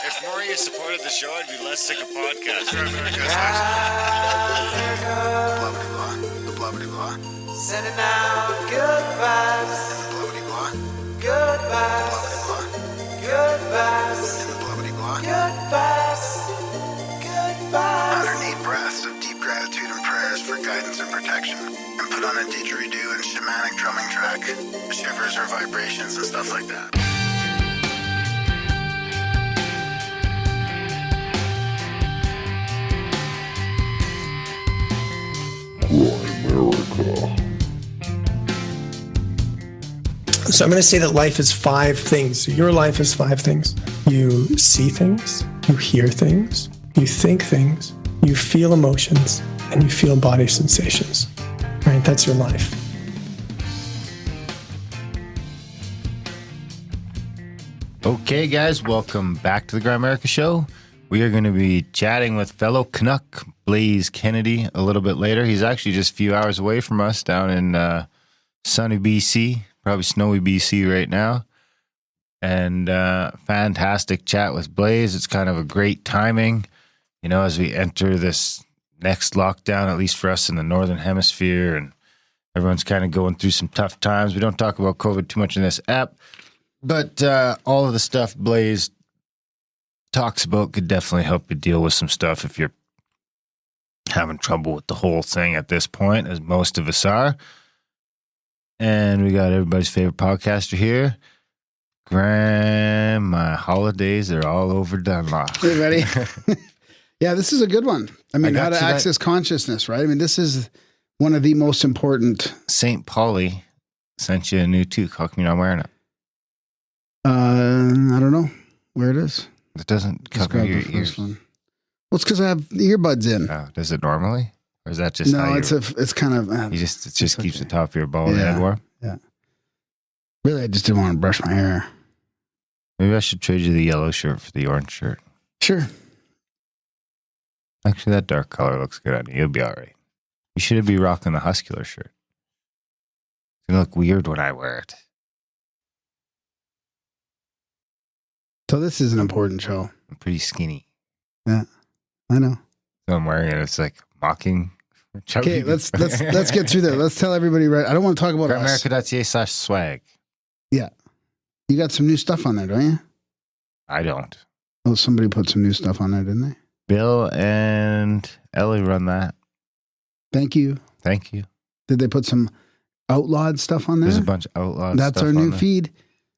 If more of you supported the show, I'd be less sick of podcasts. The blah blah blah. Sending out good vibes. The blah blah blah. Good vibes. Blah Good vibes. blah. The blah blah blah. Good vibes. Good vibes. 108 breaths of deep gratitude and prayers for guidance and protection. And put on a didgeridoo and shamanic drumming track. Shivers or vibrations and stuff like that. So I'm going to say that life is 5 things. Your life is 5 things. You see things, you hear things, you think things, you feel emotions, and you feel body sensations. Right? That's your life. Okay, guys, welcome back to the Grimerica Show. We are going to be chatting with fellow Canuck Blaise Kennedy a little bit later. He's actually just a few hours away from us down in sunny BC, probably snowy BC right now. And fantastic chat with Blaise. It's kind of a great timing, you know, as we enter this next lockdown, at least for us in the Northern Hemisphere, and everyone's kind of going through some tough times. We don't talk about COVID too much in this app, but all of the stuff Blaise talks about could definitely help you deal with some stuff if you're having trouble with the whole thing at this point, as most of us are. And we got everybody's favorite podcaster here. Graham, my holidays are all overdone. Hey, buddy. Yeah, this is a good one. I mean, how to you access consciousness, right? I mean, this is one of the most important. St. Pauli sent you a new toque. How come you're not wearing it? I don't know where it is. It doesn't Just cover grab your the first ears. one. Well, it's because I have the earbuds in. Oh, does it normally? Or is that just how No, you it's kind of. it just keeps the top of your bald Yeah. head warm? Yeah. Really, I just didn't want to brush my hair. Maybe I should trade you the yellow shirt for the orange shirt. Sure. Actually, that dark color looks good on you. You'll be all right. You should be rocking the Huscular shirt. It's going to look weird when I wear it. So this is an important show. I'm pretty skinny. Yeah, I know. So I'm wearing it. It's like mocking. Okay, let's get through that. Let's tell everybody right. I don't want to talk about us. Grimerica.ca/swag. Yeah, you got some new stuff on there, don't you? I don't. Oh, somebody put some new stuff on there, didn't they? Bill and Ellie run that. Thank you. Thank you. Did they put some outlawed stuff on there? There's a bunch of outlawed That's stuff our new on there. feed.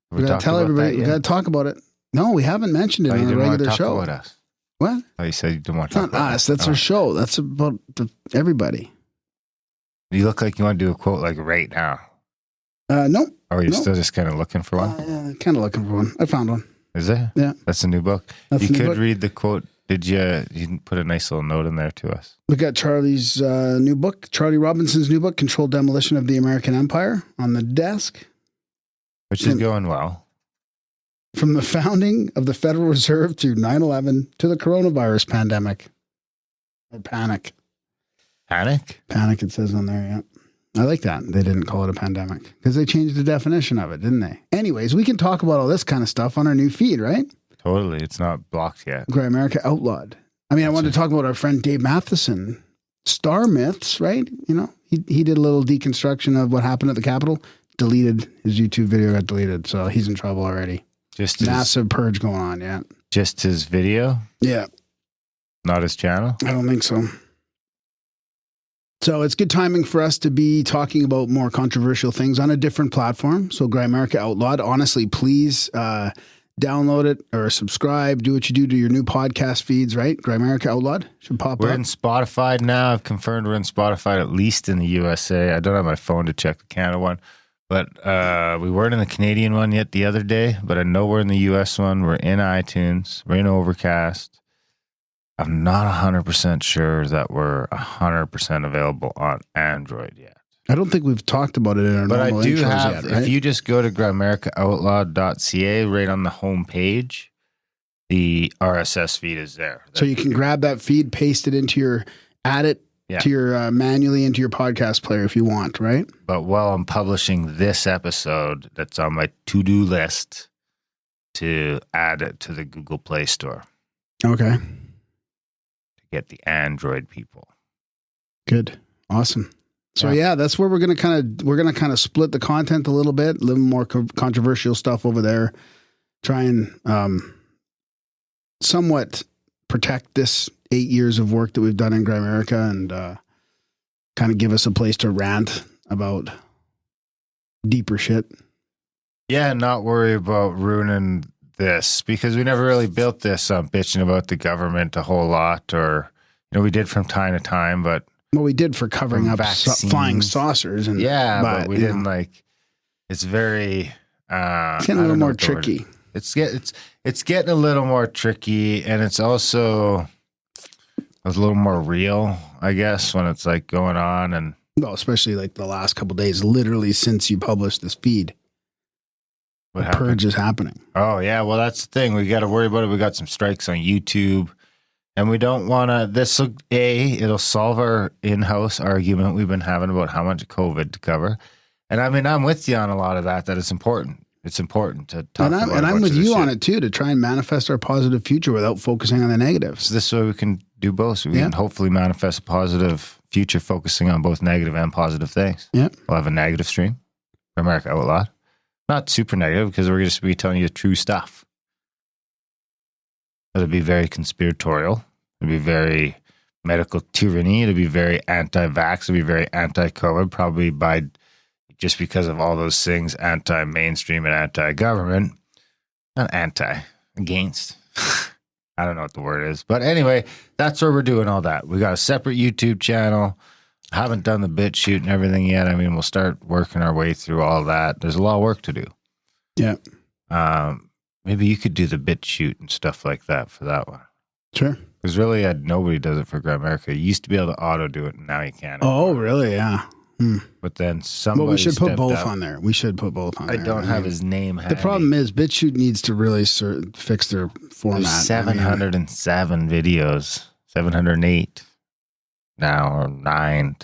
Have We got to talked tell about everybody. that We yet? got to talk about it. No, we haven't mentioned it Oh, you on a didn't want to regular talk show. about us. What? Oh, you said you didn't want It's to talk not about us. That's our show. That's about everybody. You look like you want to do a quote like right now. No. Or you're No. still just kind of looking for one? Kind of looking for one. I found one. Is there? Yeah. That's a new book. That's You the new could book. read the quote. Did you put a nice little note in there to us? We got Charlie's new book, Charlie Robinson's new book, Controlled Demolition of the American Empire, on the desk. Which is going well. From the founding of the Federal Reserve to 9/11 to the coronavirus pandemic. Or panic. Panic? Panic, it says on there, yeah. I like that. They didn't call it a pandemic because they changed the definition of it, didn't they? Anyways, we can talk about all this kind of stuff on our new feed, right? Totally. It's not blocked yet. Grimerica Outlawed. I mean, I wanted to talk about our friend Dave Mathisen. Star Myths, right? You know, he did a little deconstruction of what happened at the Capitol. Deleted. His YouTube video got deleted, so he's in trouble already. Massive purge going on, yeah. Just his video? Yeah. Not his channel? I don't think so. So it's good timing for us to be talking about more controversial things on a different platform. So Grimerica Outlawed, honestly, please download it or subscribe. Do what you do to your new podcast feeds, right? Grimerica Outlawed should pop We're up. in Spotify now. I've confirmed we're in Spotify, at least in the USA. I don't have my phone to check the Canada one. But we weren't in the Canadian one yet the other day, but I know we're in the US one. We're in iTunes. We're in Overcast. I'm not 100% sure that we're 100% available on Android yet. I don't think we've talked about it in our But I normal do intros have, yet, right? if you just go to GrimericaOutlawed.ca, right on the home page, the RSS feed is there. So you can grab that feed, paste it into your, add it to your manually into your podcast player if you want, right? But while I'm publishing this episode that's on my to-do list, to add it to the Google Play Store Okay. to get the Android people. Good. Awesome. So Yeah. yeah, that's where we're gonna kind of split the content a little bit, a little more controversial stuff over there. Try and somewhat protect this 8 years of work that we've done in Grimerica, and kind of give us a place to rant about deeper shit. Yeah, not worry about ruining this, because we never really built this on bitching about the government a whole lot, or we did from time to time, but Well, we did for covering up vaccines. flying saucers, and but we didn't like. It's very. It's getting a little more tricky. It's getting a little more tricky, and it's also a little more real, I guess, when it's like going on, and Well, especially like the last couple of days, literally since you published this feed, what the happened. purge is happening. Oh yeah, well that's the thing. We got to worry about it. We got some strikes on YouTube, and we don't want to. It'll solve our in-house argument we've been having about how much COVID to cover, and I mean I'm with you on a lot of that. That it's important. It's important to talk about. And I'm with you on it too, to try and manifest our positive future without focusing on the negatives. So this way we can do both. So we can hopefully manifest a positive future, focusing on both negative and positive things. Yeah. We'll have a negative stream, Grimerica Outlawed. Not super negative, because we're just be telling you the true stuff. It'll be very conspiratorial. It'll be very medical tyranny. It'll be very anti-vax. It'll be very anti-COVID, probably by just because of all those things, anti-mainstream and anti-government. Not anti, against. I don't know what the word is. But anyway, that's where we're doing all that. We got a separate YouTube channel. Haven't done the bit shoot and everything yet. I mean, we'll start working our way through all that. There's a lot of work to do. Yeah. Maybe you could do the bit shoot and stuff like that for that one. Sure. Because really, nobody does it for Grimerica. You used to be able to auto do it, and now you can't. Oh, really? Yeah. But then somebody. Well, we should put stepped both up. on there. We should put both on I there. don't have his name. The problem is BitChute needs to really fix their format. There's 707 videos, 708 now, or 9.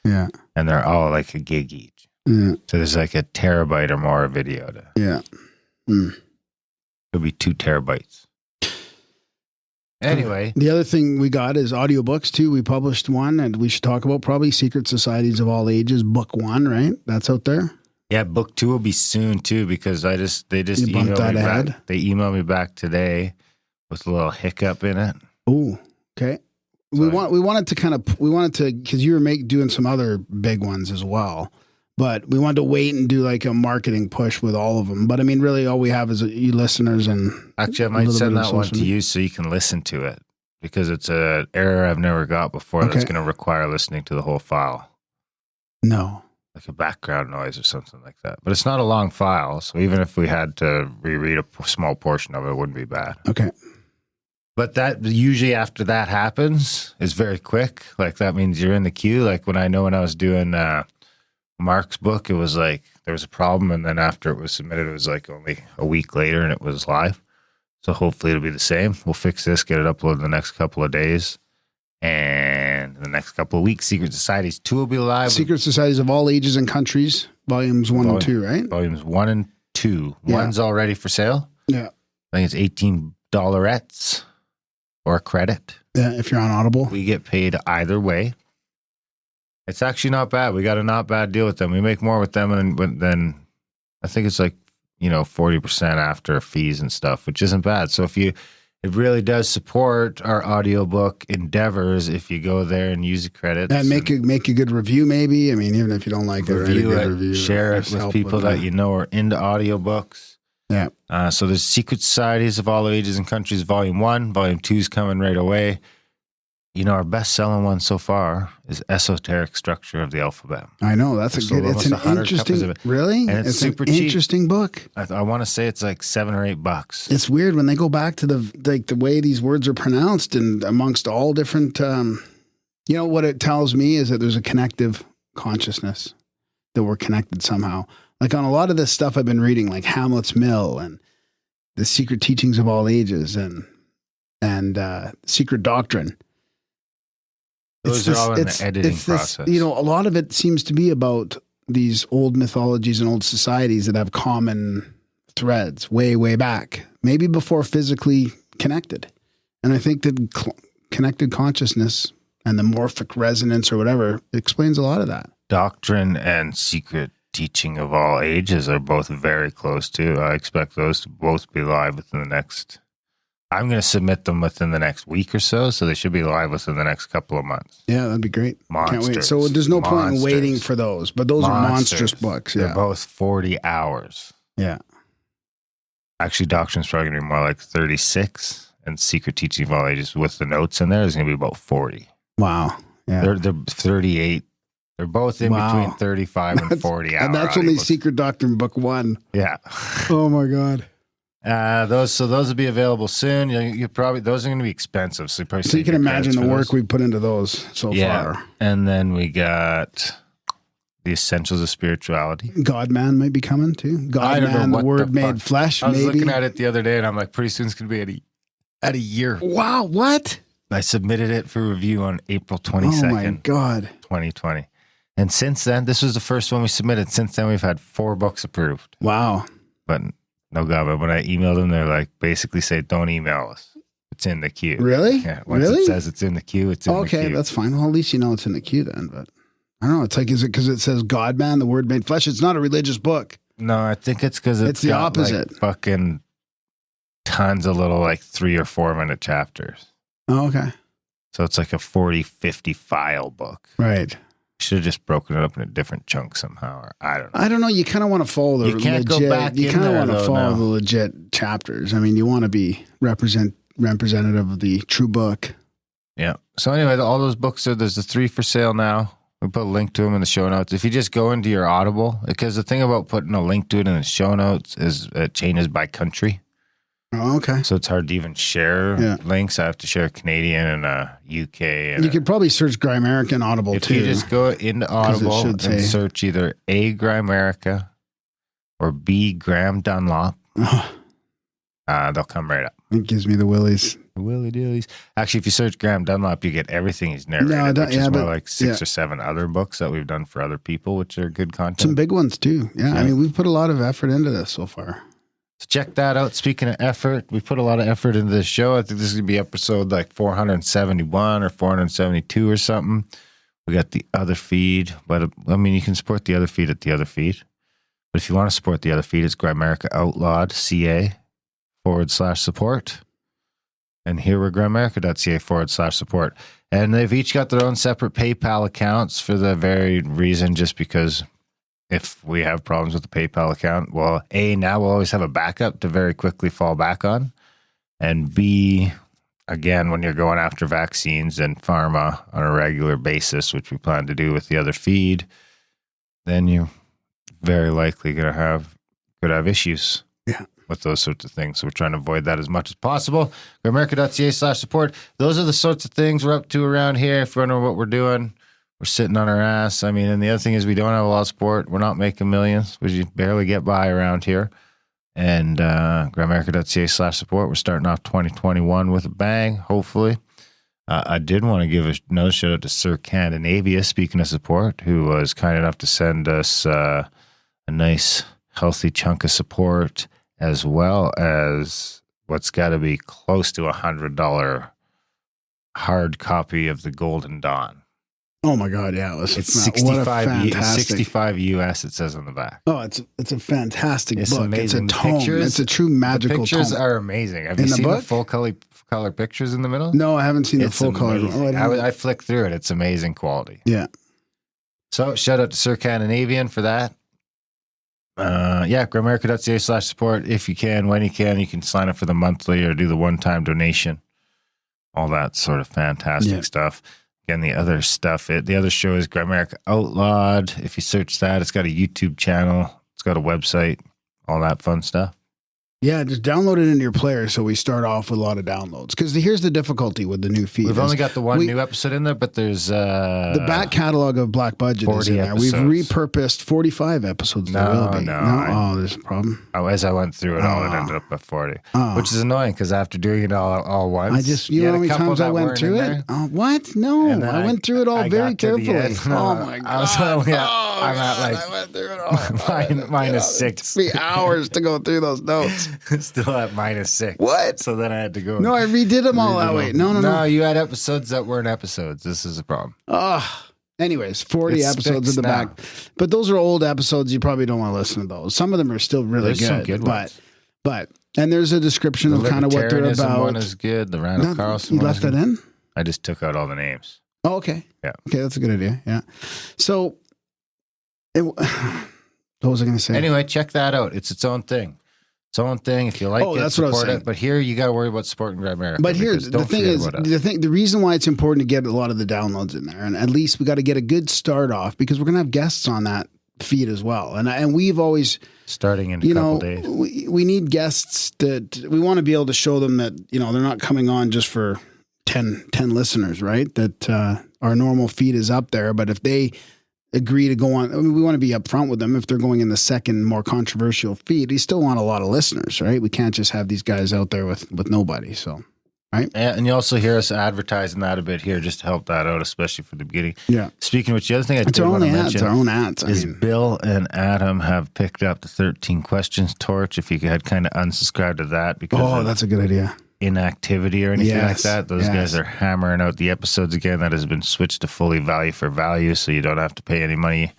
Yeah. And they're all like a gig each. Yeah. So there's like a terabyte or more of video. Yeah. Could be 2 terabytes. Anyway. The other thing we got is audiobooks too. We published one, and we should talk about probably Secret Societies of All Ages, book 1, right? That's out there. Yeah, book 2 will be soon too, because they just You bumped emailed that me ahead? back. They emailed me back today with a little hiccup in it. Oh, okay. We wanted to because you were doing some other big ones as well, but we wanted to wait and do like a marketing push with all of them. But I mean, really, all we have is you listeners, and Actually, I a might little send bit of that one social to media. you so you can listen to it, because it's an error I've never got before that's Okay. going to require listening to the whole file, No. like a background noise or something like that. But it's not a long file, so even if we had to reread a small portion of it, it wouldn't be bad. Okay. But that usually after that happens is very quick. Like that means you're in the queue. Like when I was doing Mark's book, it was like there was a problem, and then after it was submitted, it was like only a week later and it was live. So hopefully it'll be the same. We'll fix this, get it uploaded in the next couple of days. And in the next couple of weeks, Secret Societies 2 will be live. Secret Societies of All Ages and Countries, volumes 1 and 2, right? Volumes 1 and 2. Yeah. One's already for sale. Yeah. I think it's $18 or a credit. Yeah. If you're on Audible. We get paid either way. It's actually not bad. We got a not bad deal with them. We make more with them than I think it's like, 40% after fees and stuff, which isn't bad. So it really does support our audiobook endeavors if you go there and use the credits. And make a good review, maybe. I mean, even if you don't like it, write a review good it, review. share it Just with help people that it. you know are into audiobooks. Yeah. So there's Secret Societies of All Ages and Countries, Volume 1. Volume 2 is coming right away. Our best-selling one so far is Esoteric Structure of the Alphabet. I know. That's It's a good, it's almost an 100 copies of interesting, it. really? And it's super an cheap. interesting book. I want to say it's like $7 or $8. It's weird when they go back to the way these words are pronounced, and amongst all different, what it tells me is that there's a connective consciousness, that we're connected somehow. Like on a lot of this stuff I've been reading, like Hamlet's Mill and the Secret Teachings of All Ages and Secret Doctrine. Those are all in the editing process. A lot of it seems to be about these old mythologies and old societies that have common threads way, way back maybe before physically connected. And I think that connected consciousness and the morphic resonance or whatever explains a lot of that. Doctrine and secret teaching of all ages are both very close too. I expect those to both be live within the next. I'm going to submit them within the next week or so they should be live within the next couple of months. Yeah, that'd be great. Monsters. Can't wait. So there's no point in waiting for those, but those are monstrous books. Yeah. They're both 40 hours. Yeah. Actually, Doctrine's probably going to be more like 36. And Secret Teaching of All Ages with the notes in there is going to be about 40. Wow. Yeah. They're 38. They're both in between 35 and 40 hours. And that's only Secret Doctrine Book 1. Yeah. Oh my God. Those will be available soon. You probably those are going to be expensive. So you can imagine the work we put into those so far. And then we got the Essentials of Spirituality. God-Man might be coming too. God-Man, the Word made flesh. I was maybe looking at it the other day, and I'm like, pretty soon it's going to be at a year. Wow, what? I submitted it for review on April 22nd. Oh my God. 2020. And since then, this was the first one we submitted. Since then, we've had 4 books approved. Wow. But no God, but when I emailed them, they're like, basically say, don't email us. It's in the queue. Really? Yeah. Once it says it's in the queue, it's in the queue. Okay, that's fine. Well, at least you know it's in the queue then. But I don't know. It's like, is it because it says God-Man, the Word made flesh? It's not a religious book. No, I think it's because it's the opposite. Like fucking tons of little like 3 or 4 minute chapters. Oh, okay. So it's like a 40, 50 file book. Right. Should have just broken it up in a different chunk somehow, or I don't know. I don't know. You kind of want to follow the legit. Go back you kind of want to follow the legit chapters. I mean, you want to be representative of the true book. Yeah. So anyway, all those books there's the 3 for sale now. We put a link to them in the show notes. If you just go into your Audible, because the thing about putting a link to it in the show notes is it changes by country. Oh, okay. So it's hard to even share links. I have to share Canadian and UK. And you could probably search Grimerica and Audible too. If you just go into Audible and search either A. Grimerica or B. Graham Dunlop, they'll come right up. It gives me the willies. The willy dillies. Actually, if you search Graham Dunlop, you get everything he's narrated, which is more like 6 or 7 other books that we've done for other people, which are good content. Some big ones too. Yeah. I mean, we've put a lot of effort into this so far. So check that out. Speaking of effort, we put a lot of effort into this show. I think this is going to be episode like 471 or 472 or something. We got the other feed, but I mean, you can support the other feed at the other feed. But if you want to support the other feed, it's Grimerica Outlawed CA/support. And here we're Grimerica.ca/support. And they've each got their own separate PayPal accounts for the very reason, just because if we have problems with the PayPal account, well, A, now we'll always have a backup to very quickly fall back on. And B, again, when you're going after vaccines and pharma on a regular basis, which we plan to do with the other feed, then you're very likely could have issues with those sorts of things. So we're trying to avoid that as much as possible. Grimerica.ca/support. Those are the sorts of things we're up to around here. If you want to know what we're doing, we're sitting on our ass. I mean, and the other thing is we don't have a lot of support. We're not making millions. We barely get by around here. And Grimerica.ca/support. We're starting off 2021 with a bang, hopefully. I did want to give another shout out to Sir Scandinavia, speaking of support, who was kind enough to send us a nice, healthy chunk of support, as well as what's got to be close to $100 hard copy of The Golden Dawn. Oh my God! Yeah, it's 65 US. It says on the back. Oh, it's a fantastic book. Amazing. It's a tome. It's a true magical tome. The pictures are amazing. Have you seen the full color pictures in the middle? No, I haven't seen the full color. I flicked through it. It's amazing quality. Yeah. So shout out to Sir Scandinavian for that. Grimerica.ca/support. If you can, when you can sign up for the monthly or do the one-time donation. All that sort of fantastic stuff. Again, the other show is Grimerica Outlawed. If you search that, it's got a YouTube channel. It's got a website, all that fun stuff. Yeah, just download it into your player so we start off with a lot of downloads. Because here's the difficulty with the new feed. We've only got the one new episode in there, but there's... the back catalog of Black Budget is in there. Episodes. We've repurposed 45 episodes. No. Oh, there's a problem. As I went through it all, it ended up at 40. Which is annoying, because after doing it all once... you know how many times I went through it? What? No, I went through it all very carefully. Oh, my God. I'm at like... I went through it all. minus 6. 3 hours to go through those notes. Still at -6. What? So then I had to go. No, I redid them all that way. No. No, you had episodes that weren't episodes. This is a problem. Anyways, 40 It's episodes fixed in the now. back. But those are old episodes. You probably don't want to listen to those. Some of them are still really There's good. some good ones. But and there's a description of kind of what they're Libertarianism about. one is good. The Randall Carlson You one left is that good. in? I just took out all the names. Oh, okay. Yeah. Okay, that's a good idea. Yeah. So, what was I going to say? Anyway, check that out. It's its own thing. Its own thing. If you like it, that's what I was support saying. it. But here, you got to worry about supporting Grimerica. But here, because the don't thing forget is, about us. the reason why it's important to get a lot of the downloads in there, and at least we got to get a good start off because we're going to have guests on that feed as well. And we've always, starting in a couple days. we need guests that we want to be able to show them that, they're not coming on just for 10 listeners, right? That our normal feed is up there. But if they agree to go on, we want to be upfront with them. If they're going in the second, more controversial feed, we still want a lot of listeners, right? We can't just have these guys out there with nobody. So, right. And you also hear us advertising that a bit here just to help that out, especially for the beginning. Yeah. Speaking of which, the other thing I It's did our want own to ads. mention Our own ads. is Bill and Adam have picked up the 13 questions torch. If you had kind of unsubscribed to that because of that's a good idea. inactivity or anything like Yes, that, those yes. guys are hammering out the episodes again. That has been switched to fully value for value, so you don't have to pay any money.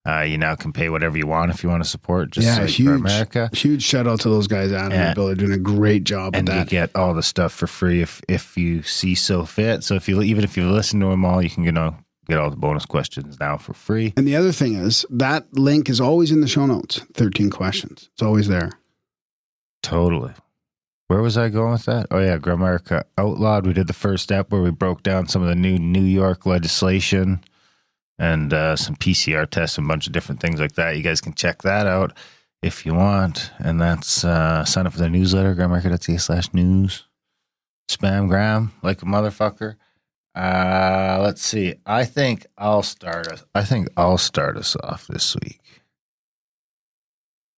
You now can pay whatever you want if you want to support. Just like Grimerica. Huge shout out to those guys, Adam and Bill. They're doing a great job And with you that. get all the stuff for free if you see so fit. So if you listen to them all, you can get all the bonus questions now for free. And the other thing is that link is always in the show notes. 13 questions. It's always there. Totally. Where was I going with that? Oh yeah, Grimerica Outlawed. We did the first step where we broke down some of the New York legislation and some PCR tests and a bunch of different things like that. You guys can check that out if you want. And that's sign up for the newsletter, grimerica.ca/news. Spamgram like a motherfucker. Let's see. I think I'll start us off this week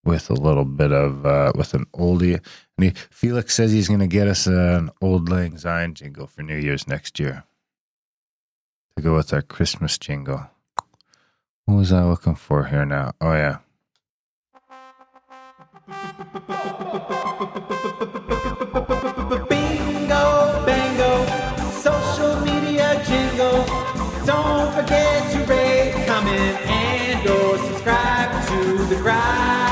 with a little bit of with an oldie. And Felix says he's going to get us an Old Lang Syne jingle for New Year's next year to go with our Christmas jingle. What was I looking for here now? Oh yeah. Bingo, bango, social media jingle. Don't forget to rate, comment, and or subscribe to the Grimerica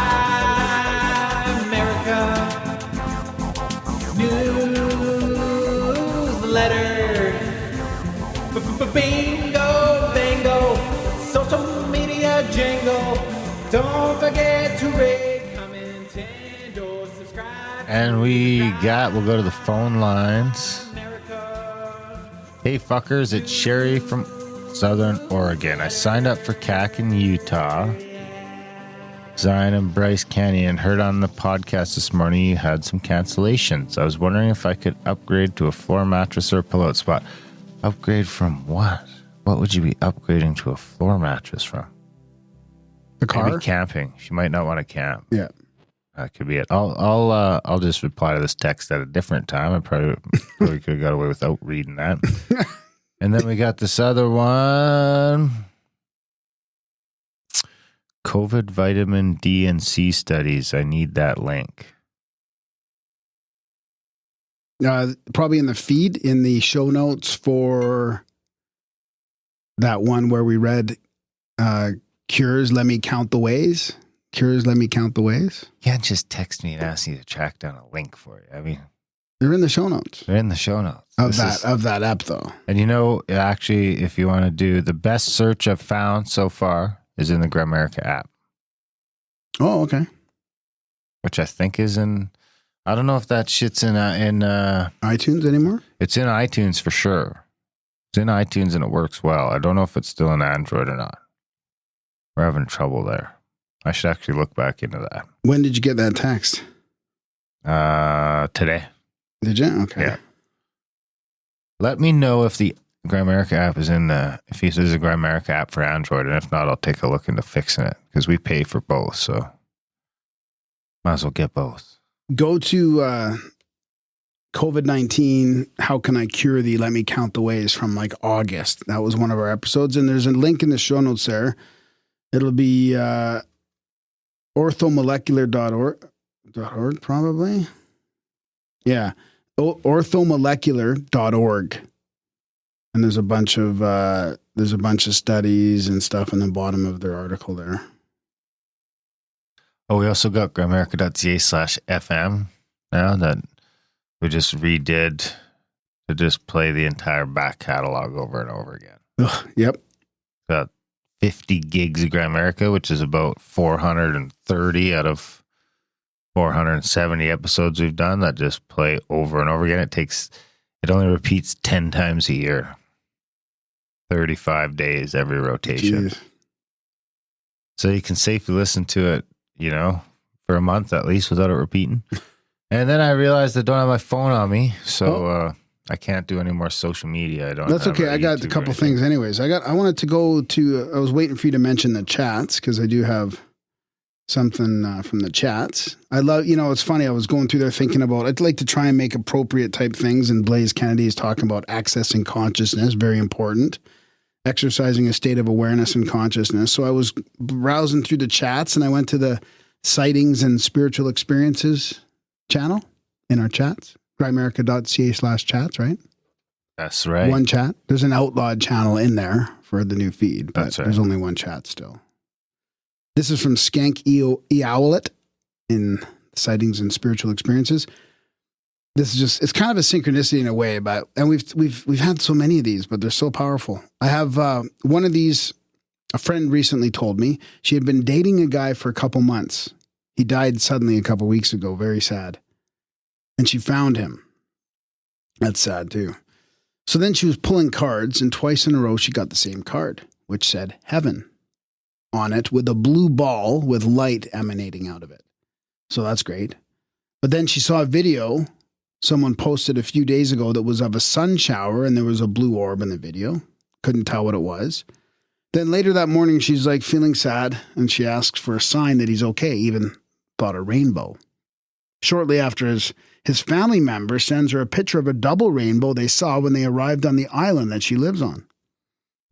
newsletter. Bingo, bango, social media jingle. Don't forget to rate, comment, and or subscribe. And we'll go to the phone lines. Hey fuckers, it's Sherry from Southern Oregon. I signed up for CAC in Utah. Zion and Bryce Canyon heard on the podcast this morning you had some cancellations. I was wondering if I could upgrade to a floor mattress or a pillow spot. Upgrade from what? What would you be upgrading to a floor mattress from? The car? Maybe camping. She might not want to camp. Yeah. That could be it. I'll just reply to this text at a different time. I probably could have got away without reading that. And then we got this other one. COVID vitamin D and C studies. I need that link. Probably in the feed, in the show notes for that one where we read Cures, Let Me Count the Ways. Cures, Let Me Count the Ways. You can't just text me and ask me to track down a link for you. I mean, they're in the show notes. they're in the show notes. Of that app, though. And actually, if you want to do the best search I've found so far is in the Grimerica app. Oh, okay. Which I think is in, I don't know if that shit's in iTunes anymore? It's in iTunes for sure. It's in iTunes and it works well. I don't know if it's still in Android or not. We're having trouble there. I should actually look back into that. When did you get that text? Today. Did you? Okay. Yeah. Let me know if the Grimerica app is if there's a Grimerica app for Android, and if not, I'll take a look into fixing it because we pay for both, so might as well get both. Go to COVID-19, How Can I Cure Thee? Let Me Count the Ways from like August. That was one of our episodes, and there's a link in the show notes there. It'll be orthomolecular.org. .org probably. Yeah. Orthomolecular.org. And there's a bunch of studies and stuff in the bottom of their article there. Oh, we also got Grimerica.ca/FM now that we just redid to just play the entire back catalog over and over again. Yep. Got 50 gigs of Grimerica, which is about 430 out of 470 episodes we've done that just play over and over again. It only repeats 10 times a year. 35 days every rotation. Jeez. So you can safely listen to it, for a month at least without it repeating. And then I realized I don't have my phone on me, so I can't do any more social media. That's okay. I got a couple things anyways. I wanted to go to, I was waiting for you to mention the chats because I do have something from the chats. I love, it's funny. I was going through there thinking about, I'd like to try and make appropriate type things. And Blaise Kennedy is talking about accessing consciousness, very important. Exercising a state of awareness and consciousness. So I was browsing through the chats and I went to the Sightings and Spiritual Experiences channel in our chats. Grimerica.ca/chats, right? That's right. One chat. There's an outlawed channel in there for the new feed, but That's right. There's only one chat still. This is from Skank Owlet in Sightings and Spiritual Experiences. This is it's kind of a synchronicity in a way, and we've had so many of these, but they're so powerful. I have one of these. A friend recently told me she had been dating a guy for a couple months. He died suddenly a couple weeks ago. Very sad. And she found him. That's sad too. So then she was pulling cards, and twice in a row she got the same card, which said heaven on it with a blue ball with light emanating out of it. So that's great. But then she saw a video someone posted a few days ago that was of a sun shower, and there was a blue orb in the video. Couldn't tell what it was. Then later that morning, she's like feeling sad, and she asks for a sign that he's okay, even thought a rainbow. Shortly after, his family member sends her a picture of a double rainbow they saw when they arrived on the island that she lives on.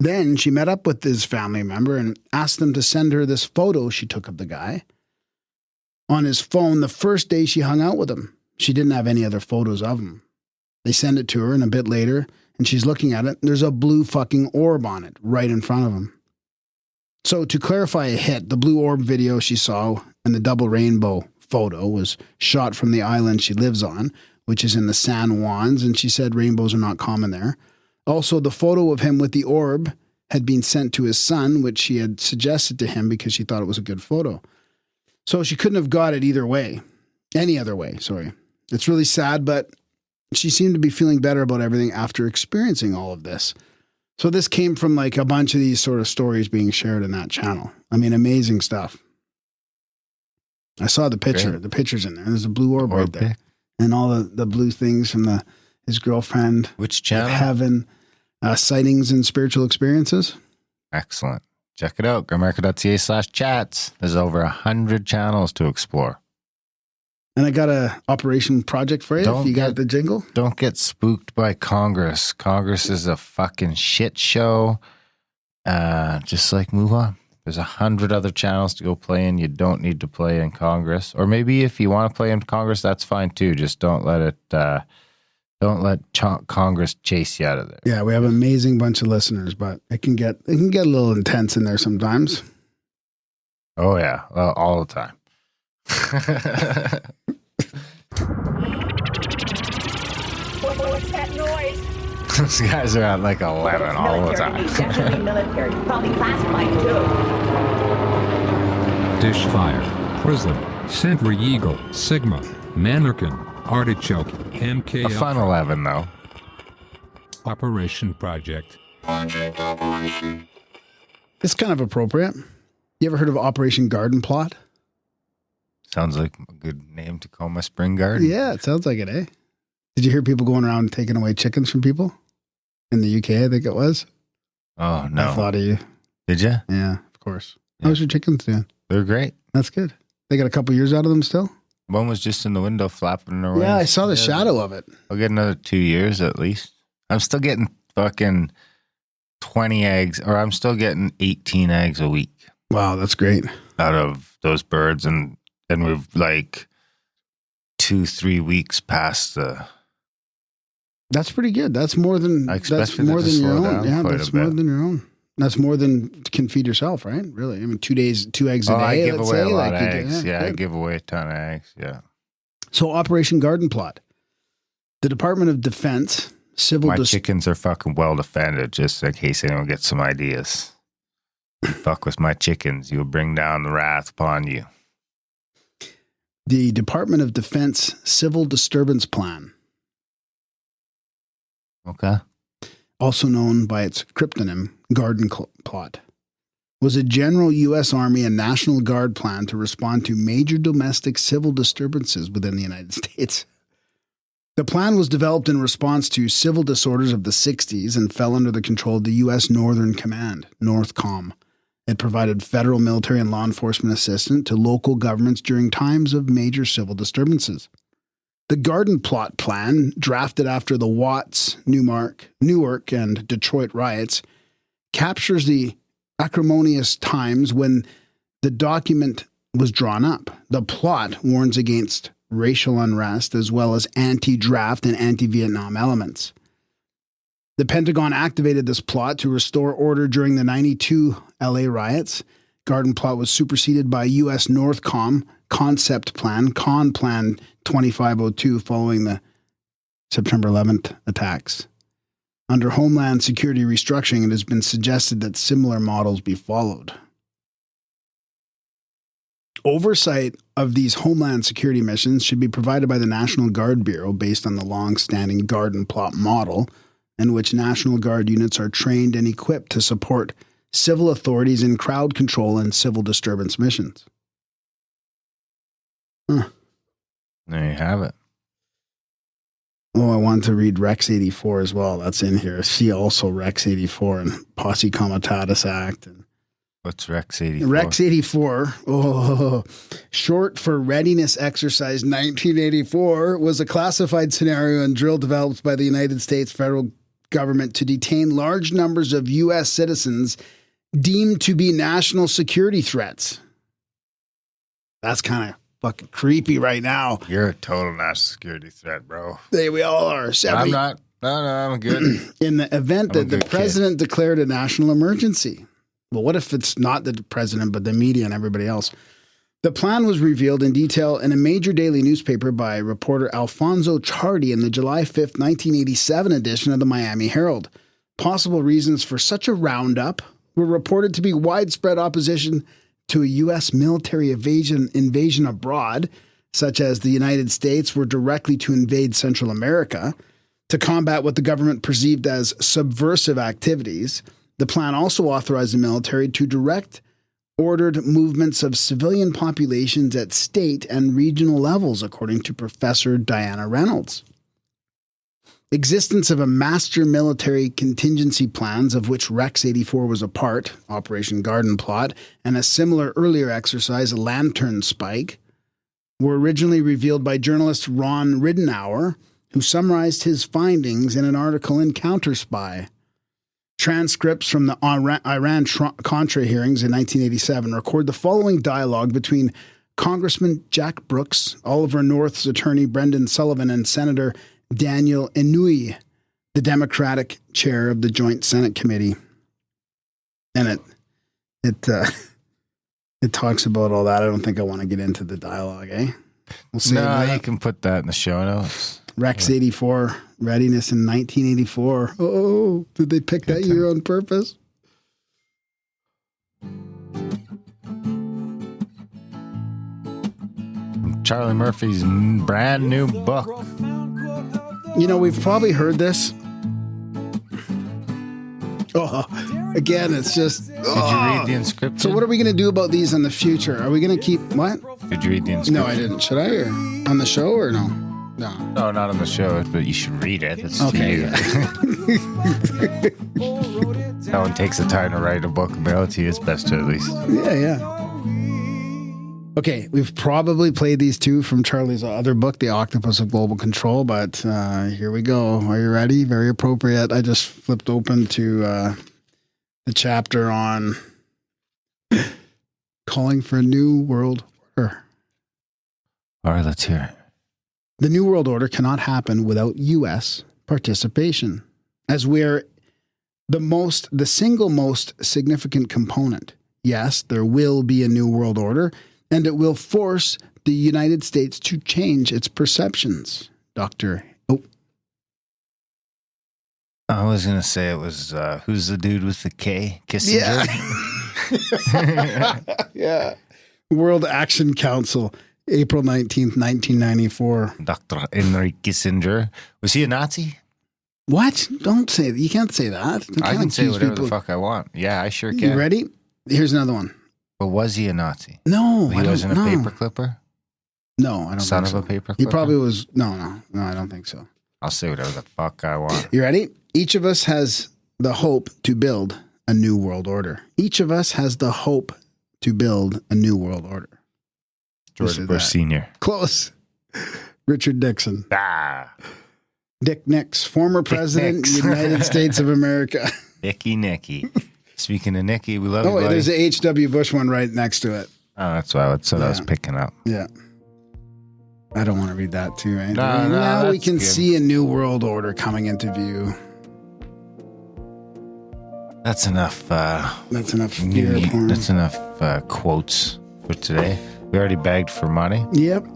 Then she met up with his family member and asked them to send her this photo she took of the guy on his phone the first day she hung out with him. She didn't have any other photos of him. They send it to her, and a bit later, and she's looking at it, there's a blue fucking orb on it right in front of him. So to clarify a hit, the blue orb video she saw and the double rainbow photo was shot from the island she lives on, which is in the San Juans, and she said rainbows are not common there. Also, the photo of him with the orb had been sent to his son, which she had suggested to him because she thought it was a good photo. So she couldn't have got it either way. Any other way, sorry. It's really sad, but she seemed to be feeling better about everything after experiencing all of this. So this came from like a bunch of these sort of stories being shared in that channel. I mean, amazing stuff. I saw the picture. Great. The picture's in there. There's a blue orb right there. And all the blue things from his girlfriend. Which channel? Heaven. Sightings and Spiritual Experiences. Excellent. Check it out. Grimerica.ca/chats. There's over 100 channels to explore. And I got a operation project for you if you got the jingle. Don't get spooked by Congress. Congress is a fucking shit show. Just move on. There's 100 other channels to go play in. You don't need to play in Congress. Or maybe if you want to play in Congress, that's fine too. Just don't let Congress chase you out of there. Yeah, we have an amazing bunch of listeners, but it can get a little intense in there sometimes. Oh yeah, all the time. What's that noise? These guys are at 11 all the time. Definitely military, probably classified too. Dishfire, Prism, Century Eagle, Sigma, Mannequin, Artichoke, MK. A fun 11 though. Operation Project. It's kind of appropriate. You ever heard of Operation Garden Plot? Sounds like a good name to call my spring garden. Yeah, it sounds like it, eh? Did you hear people going around taking away chickens from people? In the UK, I think it was. Oh, no. I thought of you. Did you? Yeah, of course. Yeah. How's your chickens doing? They're great. That's good. They got a couple years out of them still? One was just in the window flapping around. Yeah, I saw the shadow of it. I'll get another 2 years at least. I'm still getting fucking 20 eggs, or I'm still getting 18 eggs a week. Wow, that's great. Out of those birds. And we've 2-3 weeks past the. That's pretty good. That's more than I expected more it to than your slow own. down Yeah, quite that's a bit. more than your own. That's more than can feed yourself, right? Really. I mean, 2 days, 2 eggs a day. I give let's away say, a lot like of you do. eggs. Yeah, I good. give away a ton of eggs. Yeah. So Operation Garden Plot. The Department of Defense, Civil My chickens are fucking well defended, just in case anyone gets some ideas. You fuck with my chickens, you'll bring down the wrath upon you. The Department of Defense Civil Disturbance Plan, Okay. also known by its cryptonym Garden Plot, was a general U.S. Army and National Guard plan to respond to major domestic civil disturbances within the United States. The plan was developed in response to civil disorders of the 60s and fell under the control of the U.S. Northern Command, NORTHCOM. It provided federal military and law enforcement assistance to local governments during times of major civil disturbances. The Garden Plot plan, drafted after the Watts, Newark, and Detroit riots, captures the acrimonious times when the document was drawn up. The plot warns against racial unrest as well as anti-draft and anti-Vietnam elements. The Pentagon activated this plot to restore order during the 92 LA riots. Garden Plot was superseded by U.S. NORTHCOM Concept Plan, Con Plan 2502, following the September 11th attacks. Under Homeland Security restructuring, it has been suggested that similar models be followed. Oversight of these Homeland Security missions should be provided by the National Guard Bureau based on the long-standing Garden Plot model, in which National Guard units are trained and equipped to support civil authorities in crowd control and civil disturbance missions. There you have it. Oh, I want to read Rex 84 as well. That's in here. See also Rex 84 and Posse Comitatus Act. And What's Rex 84? Rex 84, short for Readiness Exercise 1984, was a classified scenario and drill developed by the United States federal government to detain large numbers of U.S. citizens deemed to be national security threats. That's kind of fucking creepy right now. You're a total national security threat, bro. We all are. I'm not. No, I'm good. In the event that the president declared a national emergency. Well, what if it's not the president, but the media and everybody else? The plan was revealed in detail in a major daily newspaper by reporter Alfonso Chardy in the July 5th, 1987 edition of the Miami Herald. Possible reasons for such a roundup were reported to be widespread opposition to a U.S. military invasion abroad, such as the United States were directly to invade Central America, to combat what the government perceived as subversive activities. The plan also authorized the military to direct ordered movements of civilian populations at state and regional levels, according to Professor Diana Reynolds. Existence of a master military contingency plans, of which Rex 84 was a part, Operation Garden Plot, and a similar earlier exercise, Lantern Spike, were originally revealed by journalist Ron Ridenour, who summarized his findings in an article in Counterspy. Transcripts from the Iran-Contra hearings in 1987 record the following dialogue between Congressman Jack Brooks, Oliver North's attorney Brendan Sullivan, and Senator Daniel Inouye, the Democratic chair of the Joint Senate Committee. And it talks about all that. I don't think I want to get into the dialogue, eh? We'll see. No, you can put that in the show notes. Rex 84, readiness in 1984. Oh, did they pick that year on purpose? Charlie Murphy's brand new book. You know, we've probably heard this. Oh, again, it's just. Did you read the inscription? So, what are we going to do about these in the future? Are we going to keep what? Did you read the inscription? No, I didn't. Should I? Or on the show or no? No. No, not on the show, but you should read it. It's Okay. No one takes the time to write a book and mail it to you. It's best to at least. Yeah. Okay, we've probably played these two from Charlie's other book, The Octopus of Global Control, but here we go. Are you ready? Very appropriate. I just flipped open to the chapter on calling for a new world order. All right, let's hear it. The New World Order cannot happen without U.S. participation, as we're the single most significant component. Yes, there will be a New World Order, and it will force the United States to change its perceptions. I was going to say it was, who's the dude with the K? Kissinger? Yeah. Yeah. World Action Council, April 19th, 1994. Dr. Henry Kissinger. Was he a Nazi? What? Don't say that. You can't say that. I can say whatever the fuck I want. Yeah, I sure can. You ready? Here's another one. But was he a Nazi? No, He wasn't a paper clipper? No, I don't Son think of so. a paper clipper? He probably was. No, I don't think so. I'll say whatever the fuck I want. You ready? Each of us has the hope to build a new world order. Each of us has the hope to build a new world order. George Bush Sr. Close. Richard Nixon. Ah. Dick Nix, former president, United States of America. Nicky. Speaking of Nicky, we love you, Oh, buddy. there's a H.W. Bush one right next to it. Oh, that's what I was picking up. Yeah. I don't want to read that too, right? No, now we that's can good. see a new world order coming into view. That's enough. That's enough fear porn. That's enough quotes for today. We already begged for money. Yep.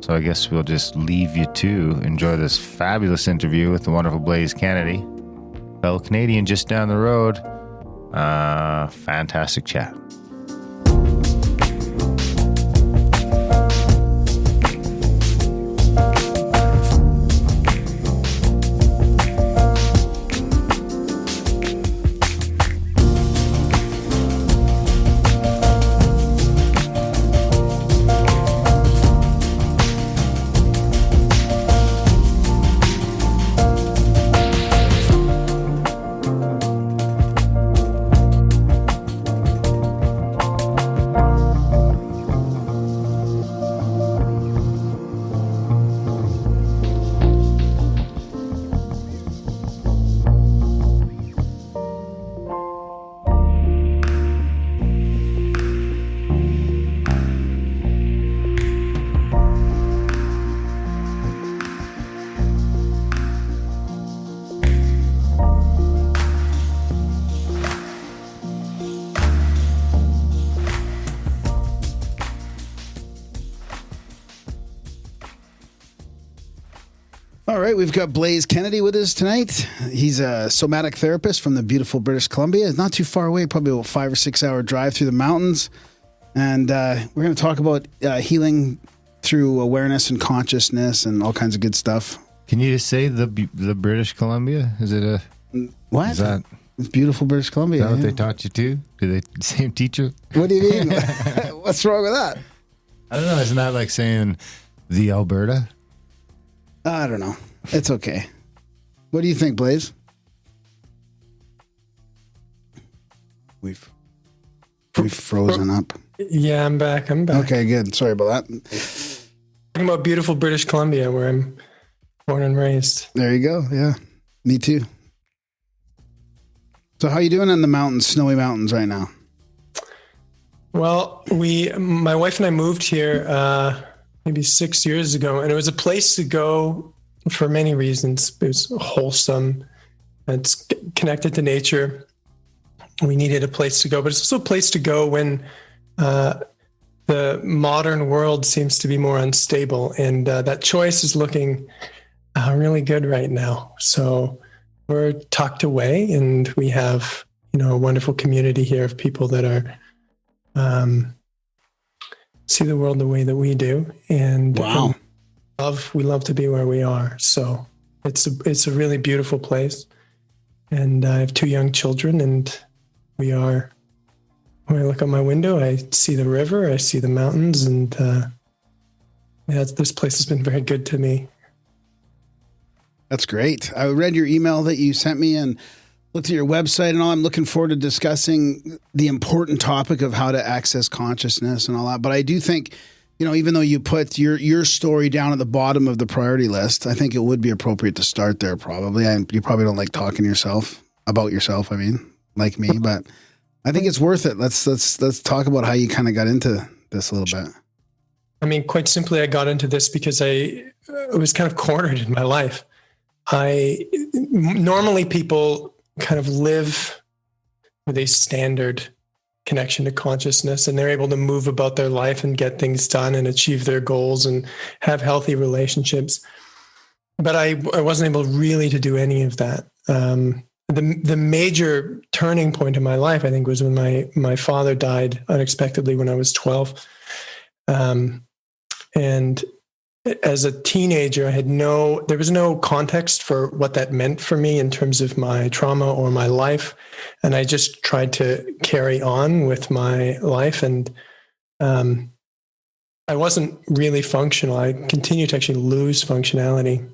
So I guess we'll just leave you to enjoy this fabulous interview with the wonderful Blaise Kennedy, fellow Canadian just down the road. Fantastic chat. All right, we've got Blaise Kennedy with us tonight. He's a somatic therapist from the beautiful British Columbia. Not too far away, probably about 5 or 6 hour drive through the mountains. And we're going to talk about healing through awareness and consciousness and all kinds of good stuff. Can you just say the British Columbia? Is it a what? Is that it's beautiful British Columbia? Is that what they taught you too? Do they same teacher? What do you mean? What's wrong with that? I don't know. Isn't that like saying the Alberta? I don't know. It's okay. What do you think, Blaise? We've frozen up. Yeah, I'm back. Okay, good. Sorry about that. Talking about beautiful British Columbia, where I'm born and raised. There you go. Yeah, me too. So how you doing in the mountains, snowy mountains right now? Well, my wife and I moved here maybe 6 years ago, and it was a place to go for many reasons. It was wholesome. It's connected to nature. We needed a place to go, but it's also a place to go when the modern world seems to be more unstable, and that choice is looking really good right now. So we're tucked away, and we have a wonderful community here of people that are see the world the way that we do, and wow, we love to be where we are. So it's a really beautiful place, and I have 2 young children, and when I look out my window, I see the river, I see the mountains, and this place has been very good to me. That's great. I read your email that you sent me and looked at your website and all. I'm looking forward to discussing the important topic of how to access consciousness and all that. But I do think, even though you put your story down at the bottom of the priority list, I think it would be appropriate to start there probably. And you probably don't like talking about yourself, like me, but I think it's worth it. Let's talk about how you kind of got into this a little bit. I mean, quite simply, I got into this because I was kind of cornered in my life. Normally people kind of live with a standard connection to consciousness, and they're able to move about their life and get things done and achieve their goals and have healthy relationships. But I wasn't able really to do any of that. The major turning point in my life, I think, was when my father died unexpectedly when I was 12. And as a teenager, there was no context for what that meant for me in terms of my trauma or my life. And I just tried to carry on with my life. And I wasn't really functional. I continued to actually lose functionality.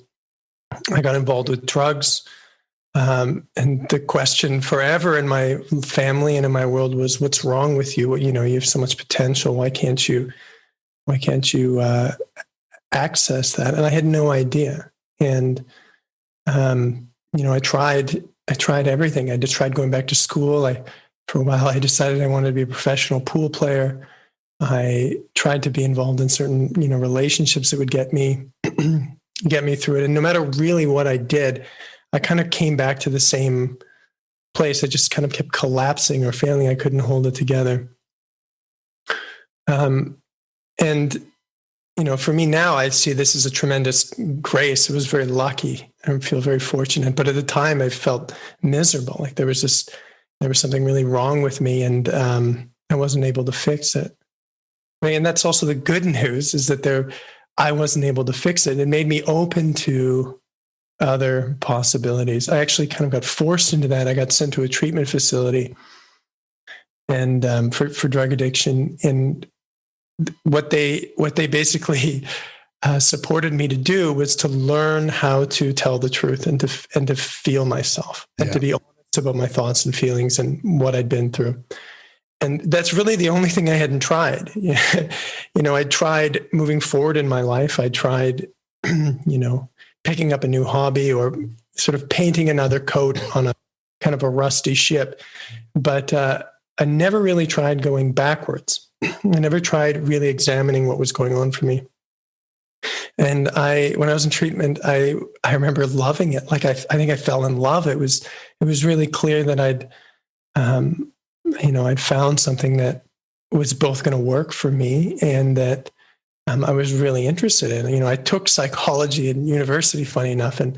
I got involved with drugs. And the question forever in my family and in my world was, what's wrong with you? You have so much potential. Why can't you access that? And I had no idea. And, I tried everything. I just tried going back to school. For a while, I decided I wanted to be a professional pool player. I tried to be involved in certain, relationships that would get me through it. And no matter really what I did, I kind of came back to the same place. I just kind of kept collapsing or failing. I couldn't hold it together. And for me now, I see this as a tremendous grace. It was very lucky. I feel very fortunate. But at the time, I felt miserable. Like there was something really wrong with me, and I wasn't able to fix it. And that's also the good news, is that I wasn't able to fix it. It made me open to other possibilities. I actually kind of got forced into that. I got sent to a treatment facility and for drug addiction. And what they basically supported me to do was to learn how to tell the truth and to feel myself and to be honest about my thoughts and feelings and what I'd been through. And that's really the only thing I hadn't tried. I tried moving forward in my life. I tried, picking up a new hobby or sort of painting another coat on a kind of a rusty ship. But I never really tried going backwards. I never tried really examining what was going on for me. And when I was in treatment, I remember loving it. Like I think I fell in love. It was really clear that I'd found something that was both going to work for me and that I was really interested in. I took psychology in university, funny enough, and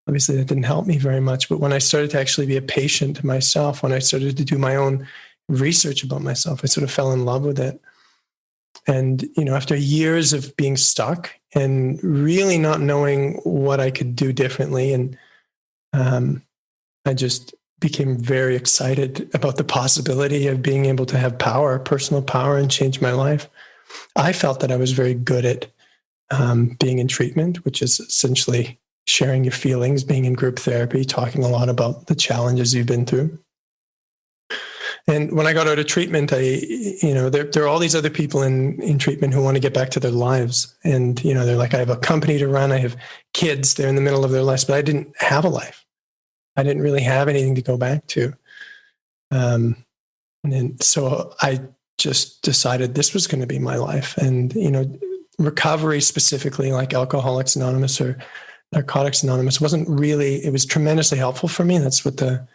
obviously that didn't help me very much. But when I started to actually be a patient myself, when I started to do my own research about myself, I sort of fell in love with it. And, after years of being stuck and really not knowing what I could do differently, and I just became very excited about the possibility of being able to have power, personal power, and change my life. I felt that I was very good at being in treatment, which is essentially sharing your feelings, being in group therapy, talking a lot about the challenges you've been through. And when I got out of treatment, there are all these other people in treatment who want to get back to their lives. And, they're like, I have a company to run. I have kids. They're in the middle of their lives, but I didn't have a life. I didn't really have anything to go back to. And so I just decided this was going to be my life. And, recovery specifically, like Alcoholics Anonymous or Narcotics Anonymous, it was tremendously helpful for me. That's what the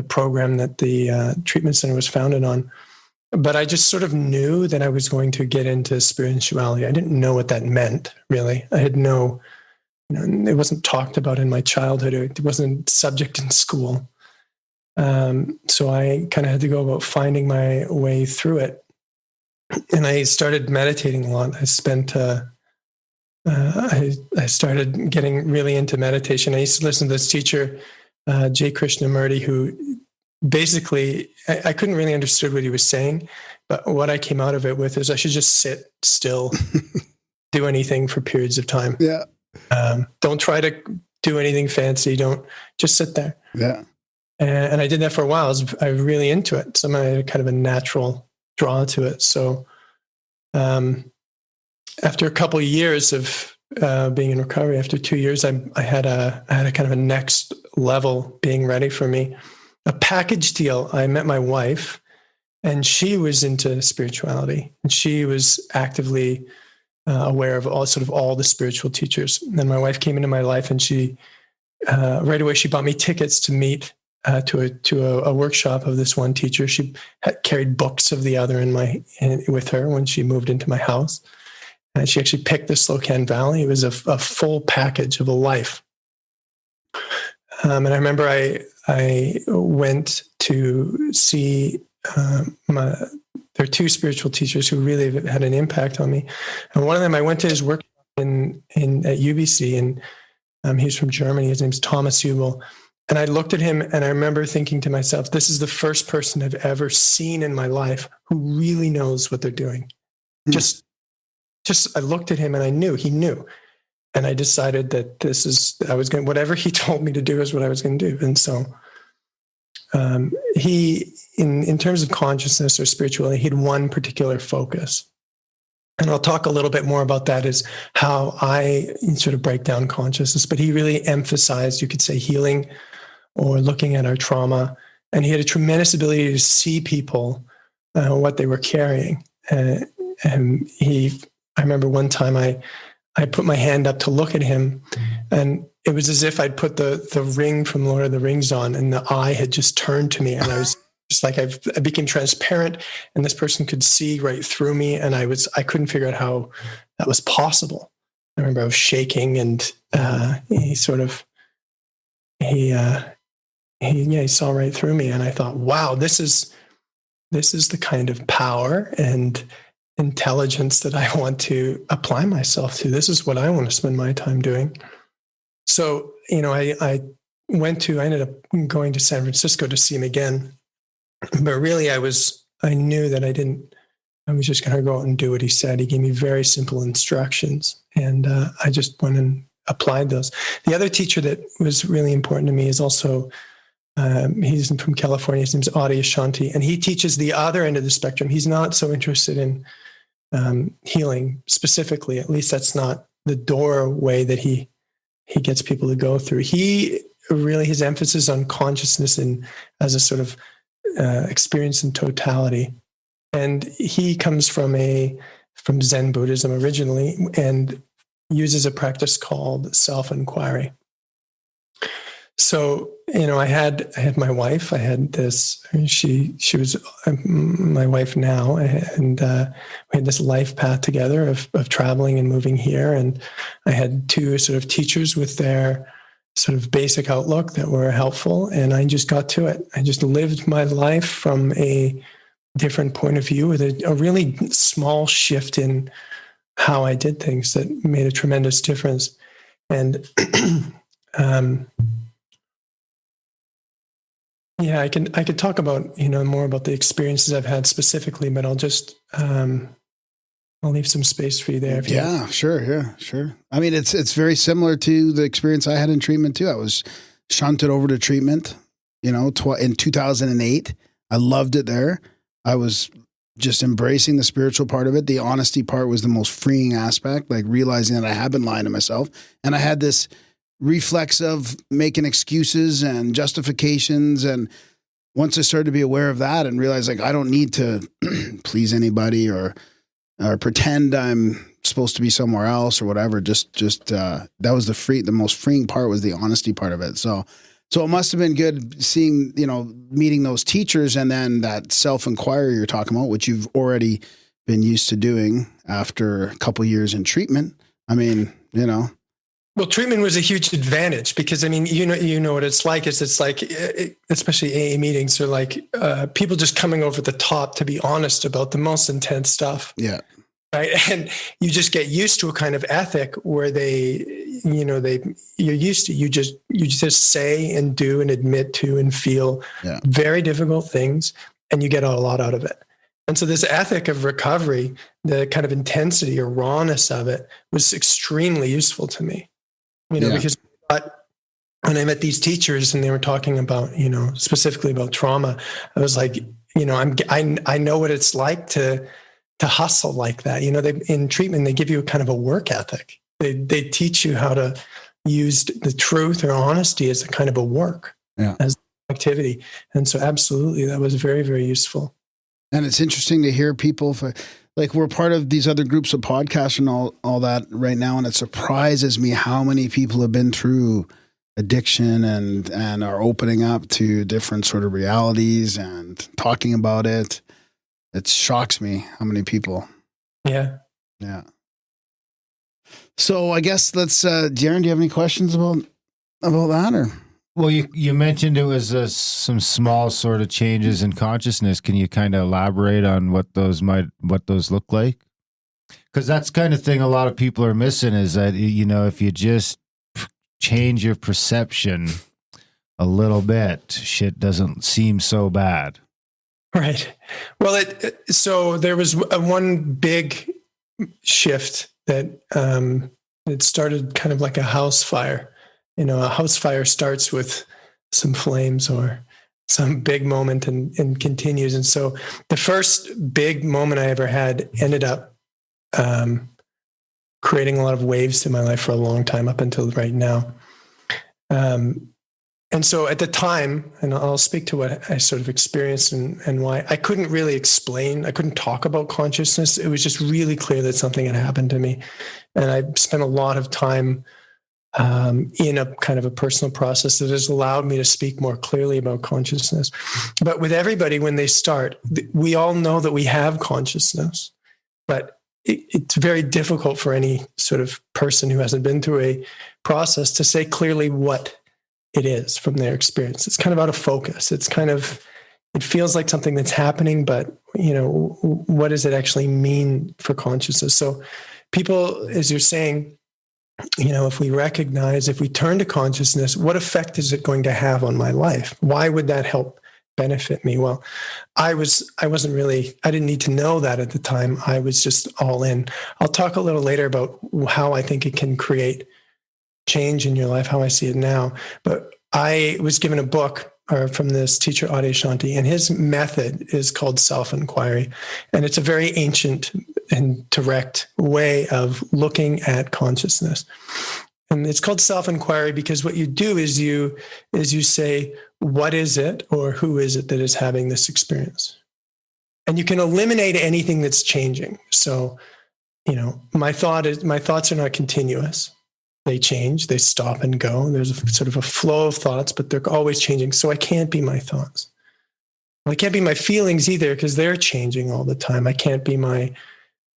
program that the treatment center was founded on. But I just sort of knew that I was going to get into spirituality. I didn't know what that meant, really. I had it wasn't talked about in my childhood. It wasn't subject in school. So I kind of had to go about finding my way through it. And I started meditating a lot. I started getting really into meditation. I used to listen to this teacher, J. Krishnamurti, who basically, I couldn't really understand what he was saying, but what I came out of it with is I should just sit still, do anything for periods of time. Yeah. Don't try to do anything fancy. Don't just sit there. Yeah. And I did that for a while. I was really into it. Somehow I had kind of a natural draw to it. So after a couple of years of being in recovery, after 2 years, I had a kind of a next level being ready for me. A package deal. I met my wife, and she was into spirituality, and she was actively aware of all the spiritual teachers. And then my wife came into my life, and she right away she bought me tickets to meet to a workshop of this one teacher. She had carried books of the other with her when she moved into my house. And she actually picked the Slocan Valley. It was a full package of a life. And I remember I went to see there are two spiritual teachers who really had an impact on me. And one of them, I went to his workshop at UBC, and he's from Germany. His name's Thomas Hubel. And I looked at him, and I remember thinking to myself, this is the first person I've ever seen in my life who really knows what they're doing. Just I looked at him, and I knew he knew. And I decided that whatever he told me to do is what I was going to do. And so he, in terms of consciousness or spirituality, he had one particular focus. And I'll talk a little bit more about that, is how I sort of break down consciousness. But he really emphasized, you could say, healing or looking at our trauma. And he had a tremendous ability to see people, what they were carrying. And I remember one time I put my hand up to look at him, and it was as if I'd put the ring from Lord of the Rings on, and the eye had just turned to me, and I was just like, I became transparent, and this person could see right through me, and I couldn't figure out how that was possible. I remember I was shaking, and he saw right through me, and I thought, wow, this is the kind of power and intelligence that I want to apply myself to. This is what I want to spend my time doing. So, I ended up going to San Francisco to see him again. But really, I knew that I was just going to go out and do what he said. He gave me very simple instructions, and I just went and applied those. The other teacher that was really important to me is also, he's from California. His name's Audiobook, and he teaches the other end of the spectrum. He's not so interested in healing specifically. At least that's not the doorway that he gets people to go through. He really, his emphasis on consciousness and as a sort of experience in totality. And he comes from Zen Buddhism originally, and uses a practice called self-inquiry. So, I had my wife. I had this. She was my wife now, and we had this life path together of traveling and moving here. And I had two sort of teachers with their sort of basic outlook that were helpful, and I just got to it. I just lived my life from a different point of view with a really small shift in how I did things that made a tremendous difference. And yeah, I could talk about, more about the experiences I've had specifically, but I'll just, I'll leave some space for you there. Sure. Yeah, sure. I mean, it's very similar to the experience I had in treatment too. I was shunted over to treatment, in 2008. I loved it there. I was just embracing the spiritual part of it. The honesty part was the most freeing aspect, like realizing that I had been lying to myself. And I had this reflex of making excuses and justifications. And once I started to be aware of that and realize, like, I don't need to please anybody or pretend I'm supposed to be somewhere else or whatever. Just that was the most freeing part, was the honesty part of it. So it must have been good seeing, meeting those teachers, and then that self-inquiry you're talking about, which you've already been used to doing after a couple years in treatment. I mean, Well, treatment was a huge advantage because, I mean, you know what it's like. It's like, especially AA meetings are like people just coming over the top to be honest about the most intense stuff. Yeah. Right. And you just get used to a kind of ethic where you're used to, you just say and do and admit to and feel very difficult things, and you get a lot out of it. And so this ethic of recovery, the kind of intensity or rawness of it, was extremely useful to me. Because when I met these teachers and they were talking about, specifically about trauma, I was like, I know what it's like to hustle like that. In treatment, they give you a kind of a work ethic. They teach you how to use the truth or honesty as a kind of a work, as activity. And so absolutely, that was very, very useful. And it's interesting to hear people like we're part of these other groups of podcasts and all that right now. And it surprises me how many people have been through addiction and are opening up to different sort of realities and talking about it. It shocks me how many people. Yeah. Yeah. So I guess let's, Darren, do you have any questions about that or? Well, you mentioned it was some small sort of changes in consciousness. Can you kind of elaborate on what those look like? Because that's the kind of thing a lot of people are missing is that, you know, if you just change your perception a little bit, shit doesn't seem so bad. Right. Well, so there was one big shift that it started kind of like a house fire. You know, a house fire starts with some flames or some big moment and continues. And so the first big moment I ever had ended up creating a lot of waves in my life for a long time up until right now. And so at the time, and I'll speak to what I sort of experienced and why, I couldn't really explain, I couldn't talk about consciousness. It was just really clear that something had happened to me. And I spent a lot of time in a kind of a personal process that has allowed me to speak more clearly about consciousness. But with everybody, when they start, we all know that we have consciousness, but it's very difficult for any sort of person who hasn't been through a process to say clearly what it is from their experience. It's kind of out of focus. It's kind of, it feels like something that's happening, but you know, what does it actually mean for consciousness? So people, as you're saying, you know, if we recognize, if we turn to consciousness, what effect is it going to have on my life? Why would that help benefit me? Well, I didn't need to know that at the time. I was just all in. I'll talk a little later about how I think it can create change in your life, how I see it now. But I was given a book from this teacher, Adi Shanti, and his method is called self-inquiry. And it's a very ancient and direct way of looking at consciousness. And it's called self-inquiry because what you do is you say, what is it or who is it that is having this experience? And you can eliminate anything that's changing. So, you know, my thoughts are not continuous. They change, they stop and go. There's a sort of a flow of thoughts, but they're always changing. So I can't be my thoughts. Well, I can't be my feelings either because they're changing all the time. I can't be my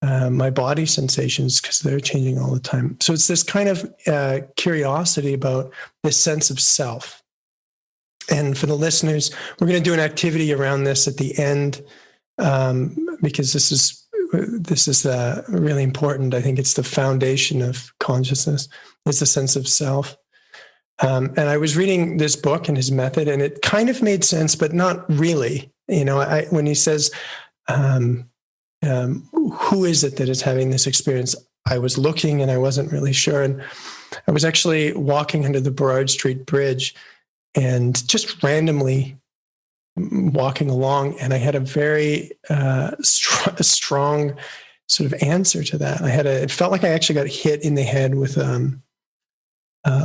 body sensations because they're changing all the time. So it's this kind of curiosity about this sense of self. And for the listeners, we're going to do an activity around this at the end because this is really important. I think it's the foundation of consciousness. It's the sense of self. And I was reading this book and his method, and it kind of made sense, but not really. You know, when he says, who is it that is having this experience? I was looking and I wasn't really sure. And I was actually walking under the Burrard Street Bridge and just randomly walking along, and I had a very strong sort of answer to that. It felt like I actually got hit in the head with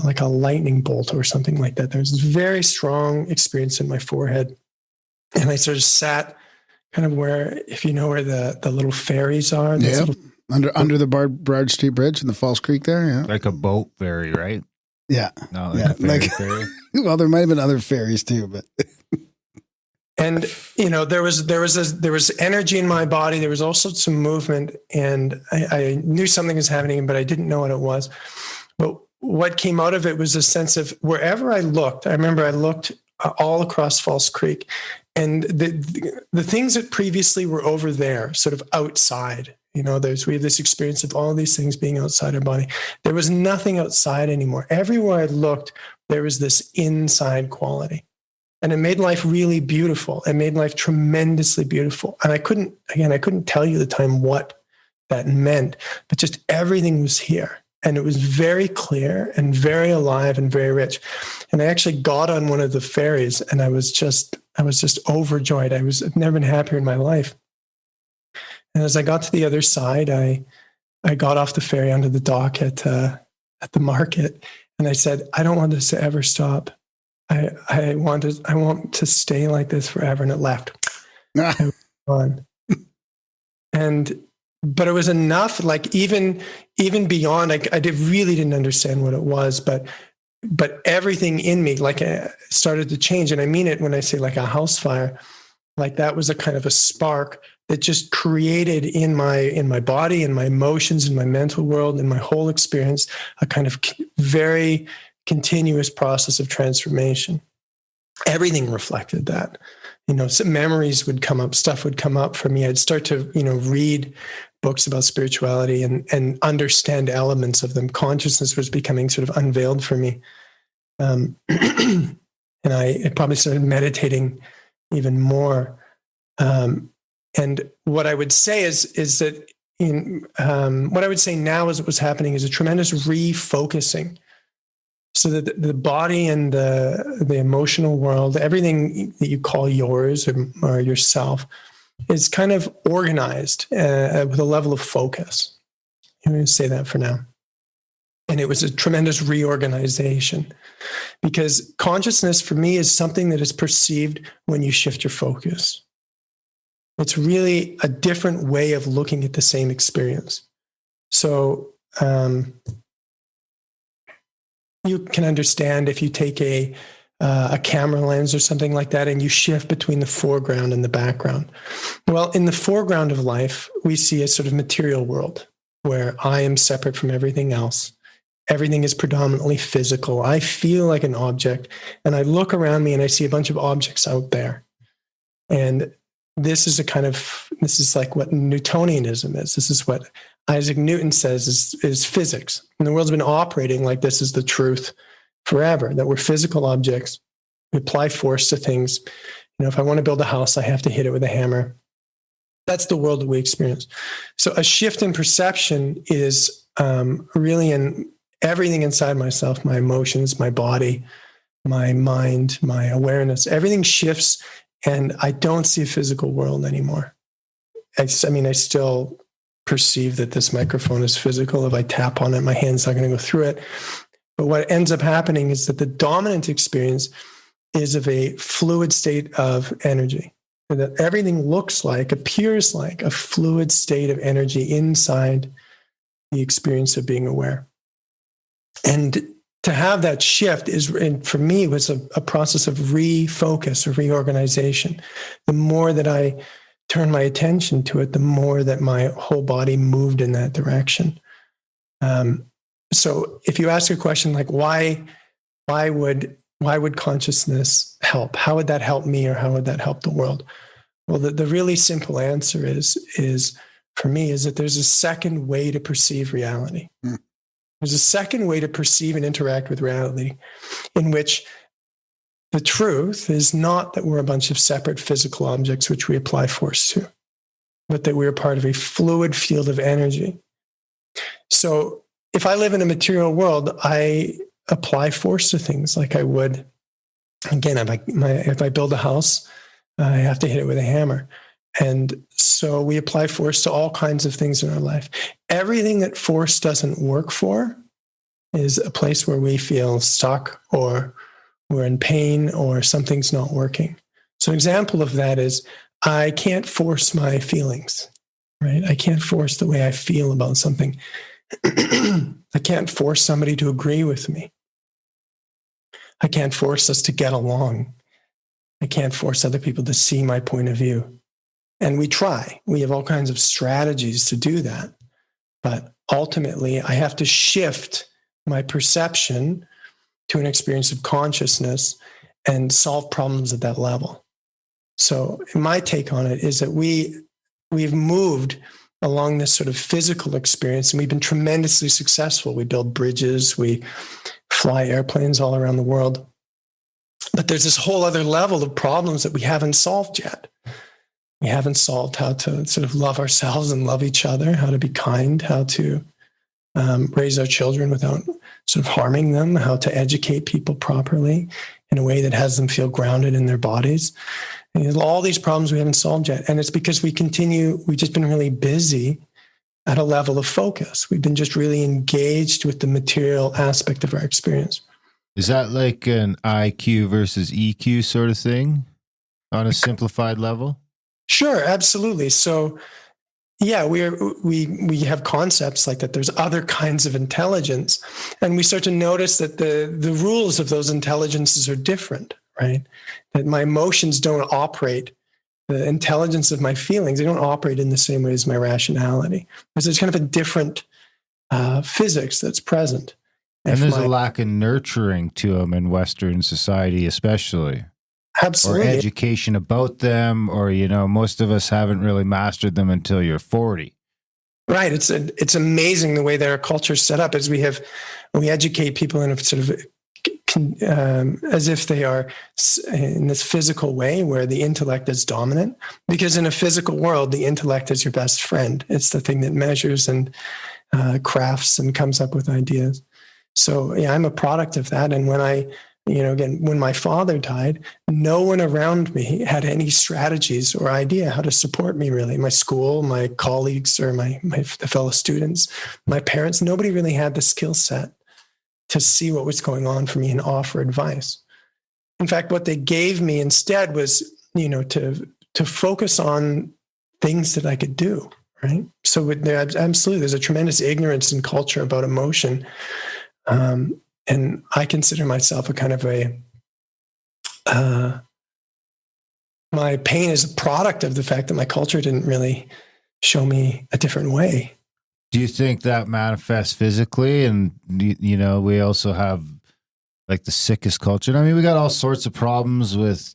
like a lightning bolt or something like that. There was this very strong experience in my forehead, and I sort of sat kind of where, if you know where the little ferries are. Yeah, under the Burrard Street Bridge in the Falls Creek there. Yeah, like a boat ferry, right? Yeah, no, ferry. Well, there might have been other ferries too, but. And, you know, there was energy in my body. There was also some movement, and I knew something was happening, but I didn't know what it was. But what came out of it was a sense of wherever I looked. I remember I looked all across Falls Creek, and the things that previously were over there, sort of outside, you know, we have this experience of all these things being outside our body. There was nothing outside anymore. Everywhere I looked, there was this inside quality. And it made life really beautiful. It made life tremendously beautiful. And I couldn't tell you the time what that meant, but just everything was here. And it was very clear and very alive and very rich. And I actually got on one of the ferries, and I was just overjoyed. I've never been happier in my life. And as I got to the other side, I got off the ferry onto the dock at the market, and I said, I don't want this to ever stop. I want to stay like this forever. And it left. And but it was enough, like even beyond, really didn't understand what it was, but everything in me, like, started to change. And I mean it when I say like a house fire, like that was a kind of a spark that just created in my body, in my emotions, in my mental world, in my whole experience, a kind of very continuous process of transformation. Everything reflected that. Some memories would come up, stuff would come up for me. I'd start to, read books about spirituality and understand elements of them. Consciousness was becoming sort of unveiled for me. And I probably started meditating even more. And what I would say is that what I would say now is what was happening is a tremendous refocusing, so that the body and the emotional world, everything that you call yours or yourself, is kind of organized with a level of focus. I'm going to say that for now. And it was a tremendous reorganization, because consciousness for me is something that is perceived when you shift your focus. It's really a different way of looking at the same experience. So you can understand if you take a camera lens or something like that and you shift between the foreground and the background. Well, in the foreground of life, we see a sort of material world where I am separate from everything else. Everything is predominantly physical. I feel like an object, and I look around me and I see a bunch of objects out there. And this is like what Newtonianism is. This is what Isaac Newton says is physics. And the world's been operating like this is the truth forever, that we're physical objects. We apply force to things. If I want to build a house, I have to hit it with a hammer. That's the world that we experience. So a shift in perception is really in everything inside myself, my emotions, my body, my mind, my awareness. Everything shifts, and I don't see a physical world anymore. I still perceive that this microphone is physical. If I tap on it, my hand's not going to go through it. But what ends up happening is that the dominant experience is of a fluid state of energy. And that everything appears like a fluid state of energy inside the experience of being aware. And to have that shift for me, was a process of refocus or reorganization. The more that I turned my attention to it, the more that my whole body moved in that direction. So if you ask a question like, why would consciousness help? How would that help me, or how would that help the world? Well, the really simple answer is for me, is that there's a second way to perceive reality. There's a second way to perceive and interact with reality, in which the truth is not that we're a bunch of separate physical objects which we apply force to, but that we're part of a fluid field of energy. So if I live in a material world, I apply force to things like I would, again, if I build a house, I have to hit it with a hammer. And so we apply force to all kinds of things in our life. Everything that force doesn't work for is a place where we feel stuck, or we're in pain, or something's not working. So an example of that is I can't force my feelings, right? I can't force the way I feel about something. I can't force somebody to agree with me. I can't force us to get along. I can't force other people to see my point of view. And we try. We have all kinds of strategies to do that. But ultimately, I have to shift my perception to an experience of consciousness and solve problems at that level. So my take on it is that we've moved along this sort of physical experience, and we've been tremendously successful. We build bridges, we fly airplanes all around the world. But there's this whole other level of problems that we haven't solved yet. We haven't solved how to sort of love ourselves and love each other, how to be kind, how to raise our children without sort of harming them, how to educate people properly in a way that has them feel grounded in their bodies. And all these problems we haven't solved yet. And it's because we've just been really busy at a level of focus. We've been just really engaged with the material aspect of our experience. Is that like an IQ versus EQ sort of thing on a simplified level? Sure, absolutely. So, yeah, we have concepts like that. There's other kinds of intelligence, and we start to notice that the rules of those intelligences are different, right? That my emotions don't operate, the intelligence of my feelings, they don't operate in the same way as my rationality. Because there's kind of a different physics that's present. And there's a lack of nurturing to them in Western society, especially. Absolutely. Or education about them, or, most of us haven't really mastered them until you're 40. Right. It's amazing the way that our culture is set up as we educate people in a sort of as if they are in this physical way where the intellect is dominant, because in a physical world, the intellect is your best friend. It's the thing that measures and crafts and comes up with ideas. So yeah, I'm a product of that. And when my father died, no one around me had any strategies or idea how to support me, really. My school, my colleagues, or the fellow students, my parents, nobody really had the skill set to see what was going on for me and offer advice. In fact, what they gave me instead was, to focus on things that I could do, right? So absolutely, there's a tremendous ignorance in culture about emotion. And I consider myself a kind of my pain is a product of the fact that my culture didn't really show me a different way. Do you think that manifests physically? And, we also have like the sickest culture. I mean, we got all sorts of problems with,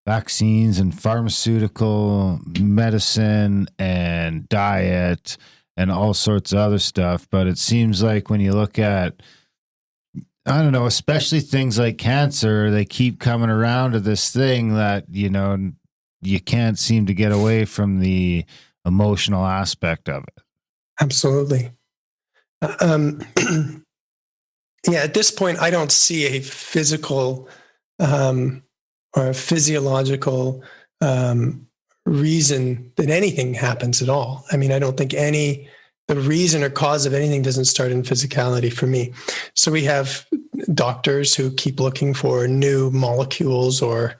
vaccines and pharmaceutical medicine and diet and all sorts of other stuff. But it seems like when you look at, I don't know, especially things like cancer, they keep coming around to this thing that, you can't seem to get away from the emotional aspect of it. Absolutely. Yeah, at this point, I don't see a physical or a physiological reason that anything happens at all. I mean, I don't think the reason or cause of anything doesn't start in physicality for me. So we have doctors who keep looking for new molecules or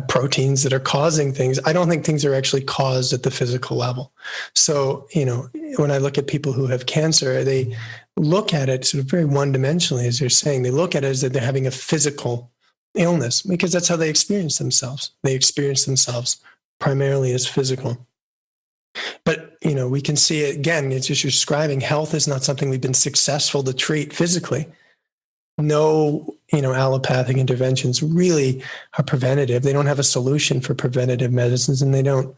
proteins that are causing things. I don't think things are actually caused at the physical level. So, when I look at people who have cancer, they look at it sort of very one-dimensionally, as you're saying. They look at it as that they're having a physical illness because that's how they experience themselves. They experience themselves primarily as physical. But, we can see it again, it's just describing health is not something we've been successful to treat physically. No, allopathic interventions really are preventative. They don't have a solution for preventative medicines, and they don't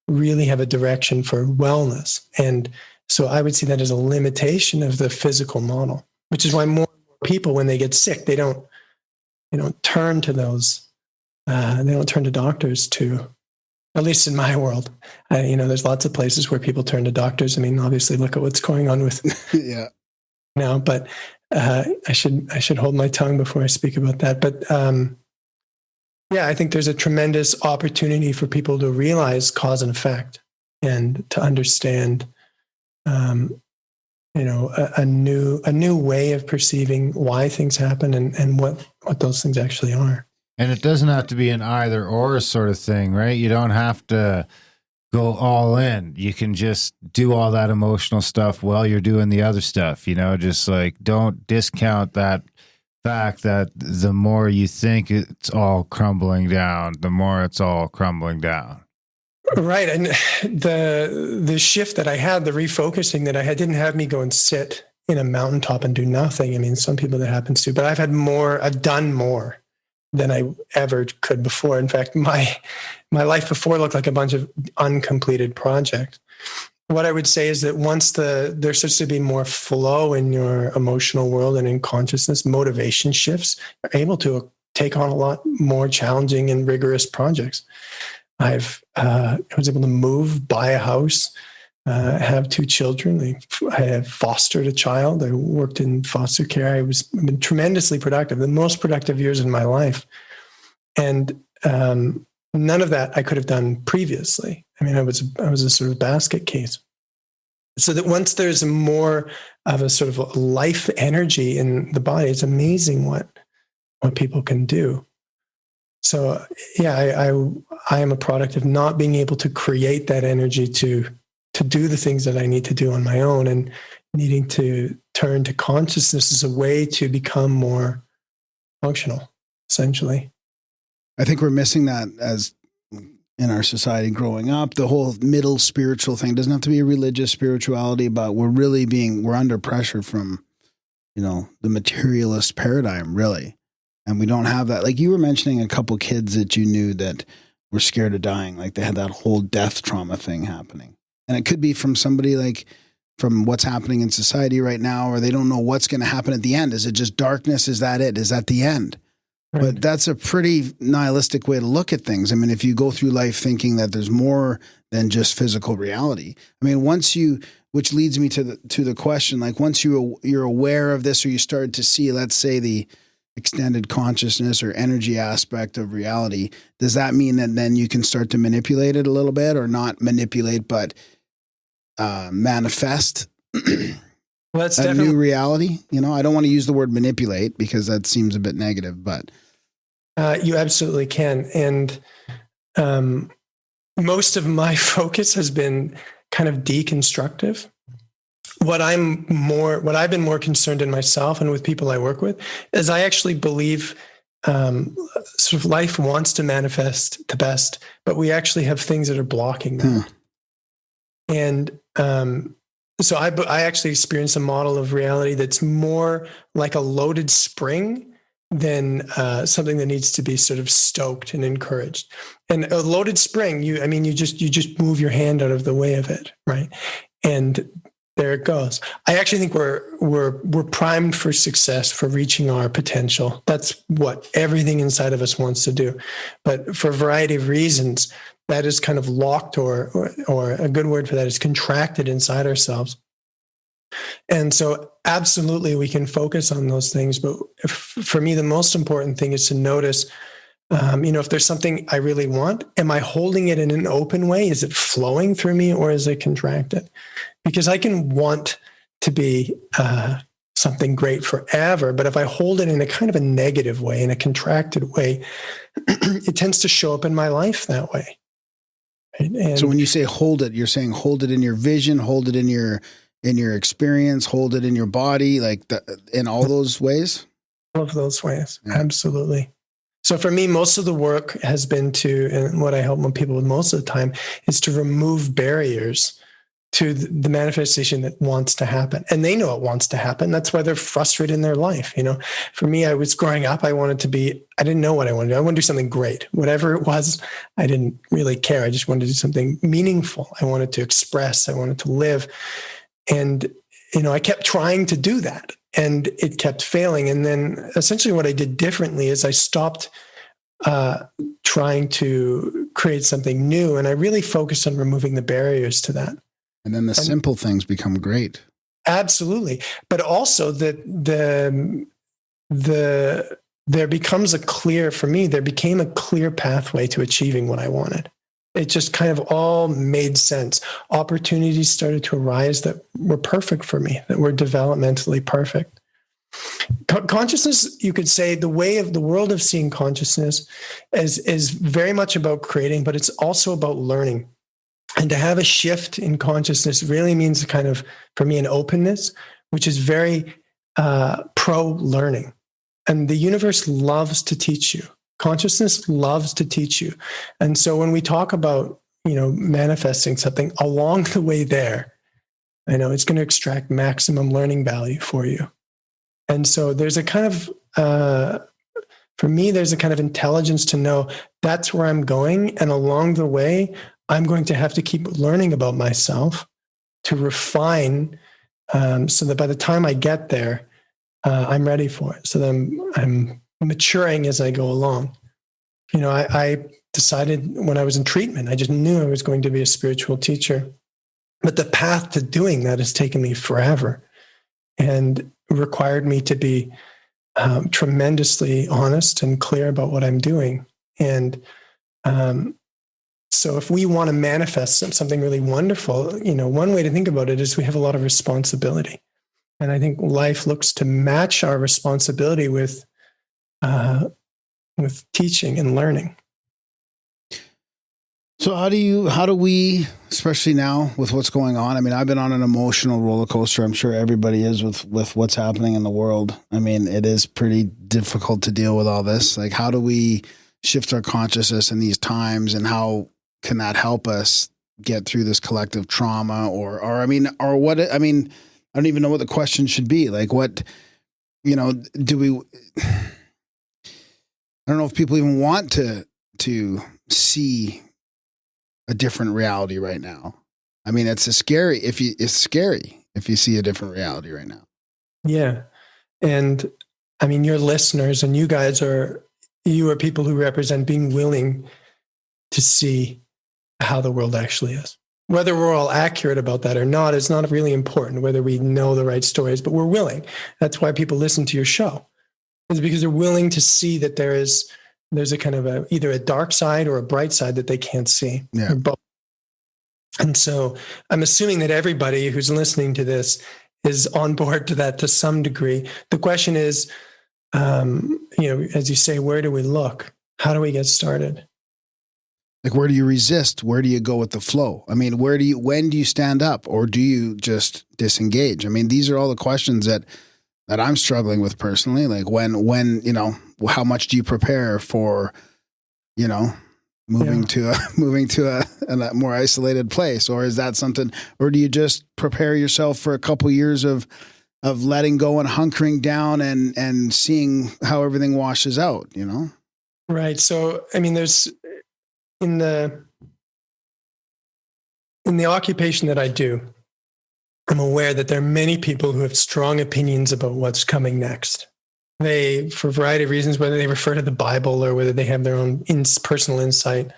really have a direction for wellness. And so I would see that as a limitation of the physical model, which is why more people, when they get sick, they don't turn to those, they don't turn to doctors to, at least in my world. There's lots of places where people turn to doctors. I mean, obviously, look at what's going on with yeah. now. But I should hold my tongue before I speak about that. But I think there's a tremendous opportunity for people to realize cause and effect and to understand, a new way of perceiving why things happen and what those things actually are. And it doesn't have to be an either or sort of thing, right? You don't have to go all in. You can just do all that emotional stuff while you're doing the other stuff, just like don't discount that fact that the more you think it's all crumbling down, the more it's all crumbling down. Right. And the shift that I had, the refocusing that I had, didn't have me go and sit in a mountaintop and do nothing. I mean, some people that happens to, but I've done more than I ever could before. In fact, my life before looked like a bunch of uncompleted projects. What I would say is that once there starts to be more flow in your emotional world and in consciousness, motivation shifts, you're able to take on a lot more challenging and rigorous projects. I was able to move, buy a house, have 2 children. I have fostered a child. I worked in foster care. I've been tremendously productive, the most productive years in my life. And none of that I could have done previously. I mean, I was a sort of basket case. So that once there's more of a sort of life energy in the body, it's amazing what people can do. So yeah, I am a product of not being able to create that energy to do the things that I need to do on my own, and needing to turn to consciousness as a way to become more functional, essentially. I think we're missing that as in our society growing up. The whole middle spiritual thing doesn't have to be a religious spirituality, but we're under pressure from, the materialist paradigm, really. And we don't have that. Like you were mentioning a couple kids that you knew that were scared of dying. Like they had that whole death trauma thing happening. And it could be from somebody from what's happening in society right now, or they don't know what's going to happen at the end. Is it just darkness? Is that it? Is that the end? Right. But that's a pretty nihilistic way to look at things. I mean, if you go through life thinking that there's more than just physical reality, I mean, which leads me to the question, like once you're aware of this, or you start to see, let's say, the extended consciousness or energy aspect of reality, does that mean that then you can start to manipulate it a little bit, or not manipulate, but manifest Well, that's a new reality? I don't want to use the word manipulate because that seems a bit negative, but you absolutely can. And most of my focus has been kind of deconstructive. What I've been more concerned in myself and with people I work with is I actually believe sort of life wants to manifest the best, but we actually have things that are blocking that. And so I actually experience a model of reality that's more like a loaded spring than something that needs to be sort of stoked and encouraged. And a loaded spring, you just move your hand out of the way of it, right? And there it goes. I actually think we're primed for success, for reaching our potential. That's what everything inside of us wants to do. But for a variety of reasons, that is kind of locked, or a good word for that is contracted inside ourselves. And so absolutely we can focus on those things. But for me, the most important thing is to notice, if there's something I really want, am I holding it in an open way? Is it flowing through me, or is it contracted? Because I can want to be something great forever, but if I hold it in a kind of a negative way, in a contracted way, it tends to show up in my life that way. Right? And so when you say hold it, you're saying hold it in your vision, hold it in your experience, hold it in your body, in all those ways? All of those ways, yeah. Absolutely. So for me, most of the work has been and what I help people with most of the time is to remove barriers to the manifestation that wants to happen. And they know it wants to happen. That's why they're frustrated in their life. For me, I was growing up, I didn't know what I wanted to do. I wanted to do something great. Whatever it was, I didn't really care. I just wanted to do something meaningful. I wanted to express, I wanted to live. And, I kept trying to do that, and it kept failing. And then essentially what I did differently is I stopped trying to create something new. And I really focused on removing the barriers to that. And then the simple things become great. Absolutely. But also there became a clear pathway to achieving what I wanted. It just kind of all made sense. Opportunities started to arise that were perfect for me, that were developmentally perfect. Consciousness, you could say, the world of seeing consciousness is very much about creating, but it's also about learning. And to have a shift in consciousness really means kind of, for me, an openness, which is very pro-learning. And the universe loves to teach you. Consciousness loves to teach you. And so when we talk about, manifesting something along the way there, I know it's going to extract maximum learning value for you. And so there's a kind of, for me, there's a kind of intelligence to know that's where I'm going. And along the way, I'm going to have to keep learning about myself to refine, so that by the time I get there, I'm ready for it. So that I'm maturing as I go along. I decided when I was in treatment, I just knew I was going to be a spiritual teacher. But the path to doing that has taken me forever and required me to be tremendously honest and clear about what I'm doing. And so if we want to manifest something really wonderful, one way to think about it is we have a lot of responsibility. And I think life looks to match our responsibility with with teaching and learning. So how do we, especially now with what's going on? I mean, I've been on an emotional roller coaster. I'm sure everybody is with what's happening in the world. I mean, it is pretty difficult to deal with all this. Like, how do we shift our consciousness in these times, and how can that help us get through this collective trauma? Or I don't even know what the question should be. Like, what, do we, I don't know if people even want to see a different reality right now. I mean, it's scary if you see a different reality right now. Yeah. And I mean, your listeners and you guys are people who represent being willing to see how the world actually is. Whether we're all accurate about that or not is not really important, whether we know the right stories, but we're willing. That's why people listen to your show. It's because they're willing to see that there's a kind of either a dark side or a bright side that they can't see. Yeah. Both. And so I'm assuming that everybody who's listening to this is on board to that to some degree. The question is, as you say, where do we look? How do we get started? Like, where do you resist? Where do you go with the flow? I mean, when do you stand up, or do you just disengage? I mean, these are all the questions that I'm struggling with personally. Like, when how much do you prepare for, moving to a more isolated place? Or is that something, or do you just prepare yourself for a couple years of letting go and hunkering down and seeing how everything washes out, Right. So, I mean, there's in the occupation that I do, I'm aware that there are many people who have strong opinions about what's coming next. They, for a variety of reasons, whether they refer to the Bible or whether they have their own personal insight,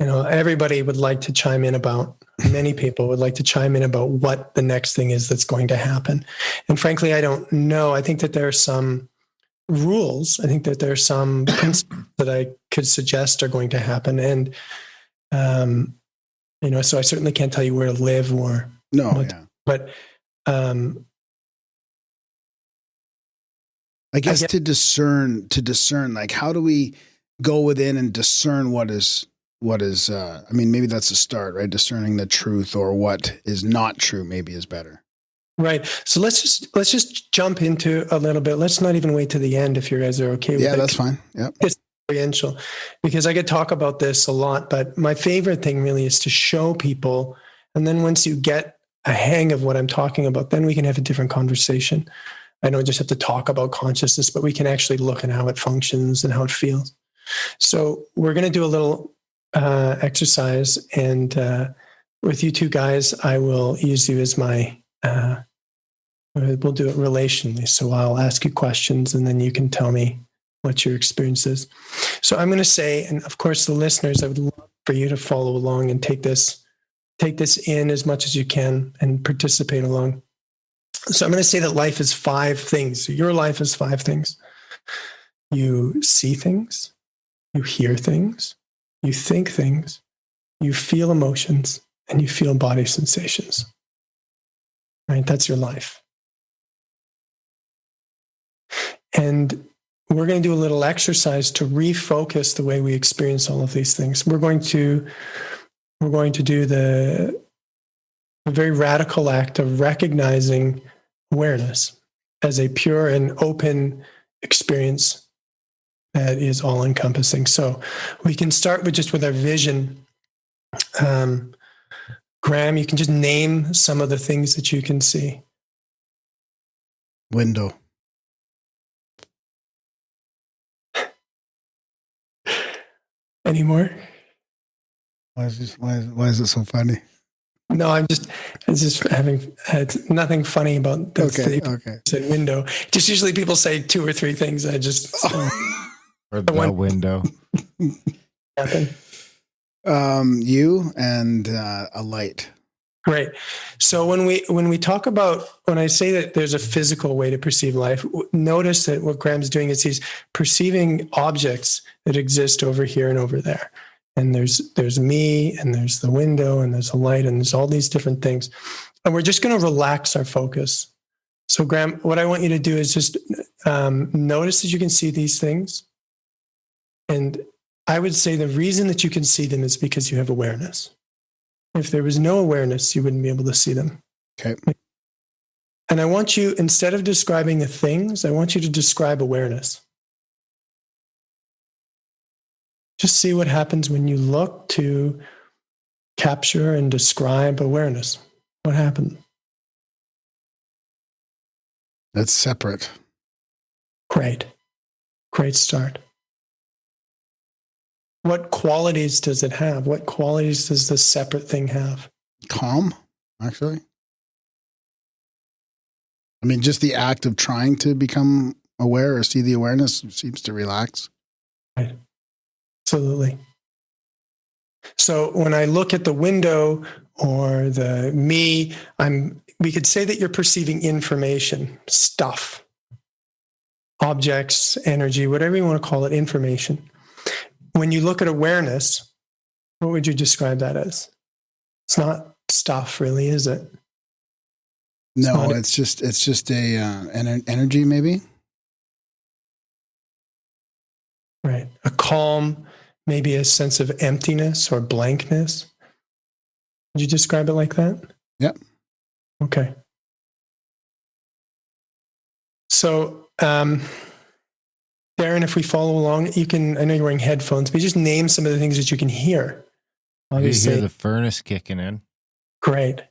everybody would like to chime in about, many people would like to chime in about what the next thing is that's going to happen. And frankly, I don't know. I think that there are some rules. I think that there are some principles that I could suggest are going to happen. And, so I certainly can't tell you where to live or but I guess to discern, like, how do we go within and discern what is, I mean, maybe that's a start, right? Discerning the truth, or what is not true maybe is better. Right. So let's just jump into a little bit. Let's not even wait to the end if you guys are okay with it. Yeah, that's fine. Yep. It's experiential, because I could talk about this a lot, but my favorite thing really is to show people. And then once you get a hang of what I'm talking about, then we can have a different conversation. I don't just have to talk about consciousness, but we can actually look at how it functions and how it feels. So we're going to do a little exercise, and with you two guys, I will use you as my, we'll do it relationally. So I'll ask you questions, and then you can tell me what your experience is. So I'm going to say, and of course the listeners, I would love for you to follow along and take this in as much as you can and participate along. So I'm going to say that life is 5 things. Your life is 5 things. You see things, you hear things, you think things, you feel emotions, and you feel body sensations. Right? That's your life. And we're going to do a little exercise to refocus the way we experience all of these things. We're going to do the very radical act of recognizing awareness as a pure and open experience that is all encompassing. So we can start with our vision. Graham, you can just name some of the things that you can see. Window. Any more? Why is it so funny? No, it's just having nothing funny about the said window. Just usually people say 2 or 3 things. I just or the window. Happen. You and a light. Great. So when I say that there's a physical way to perceive life, notice that what Graham's doing is he's perceiving objects that exist over here and over there. And there's me, and there's the window, and there's a light, and there's all these different things. And we're just going to relax our focus. So Graham, what I want you to do is just notice that you can see these things. And I would say the reason that you can see them is because you have awareness. If there was no awareness, you wouldn't be able to see them. Okay. And I want you, instead of describing the things, I want you to describe awareness. Just see what happens when you look to capture and describe awareness. What happened? That's separate. Great. Great start. What qualities does it have? What qualities does the separate thing have? Calm, actually. I mean, just the act of trying to become aware or see the awareness seems to relax. Right. Absolutely. So when I look at the window or the me, we could say that you're perceiving information, stuff, objects, energy, whatever you want to call it, information. When you look at awareness, what would you describe that as? It's not stuff, really, is it? No, it's just an energy, maybe. Right. A calm, maybe a sense of emptiness or blankness. Would you describe it like that? Yep. Okay. So, Darren, if we follow along, you can, I know you're wearing headphones, but just name some of the things that you can hear. Obviously, you hear the furnace kicking in. Great.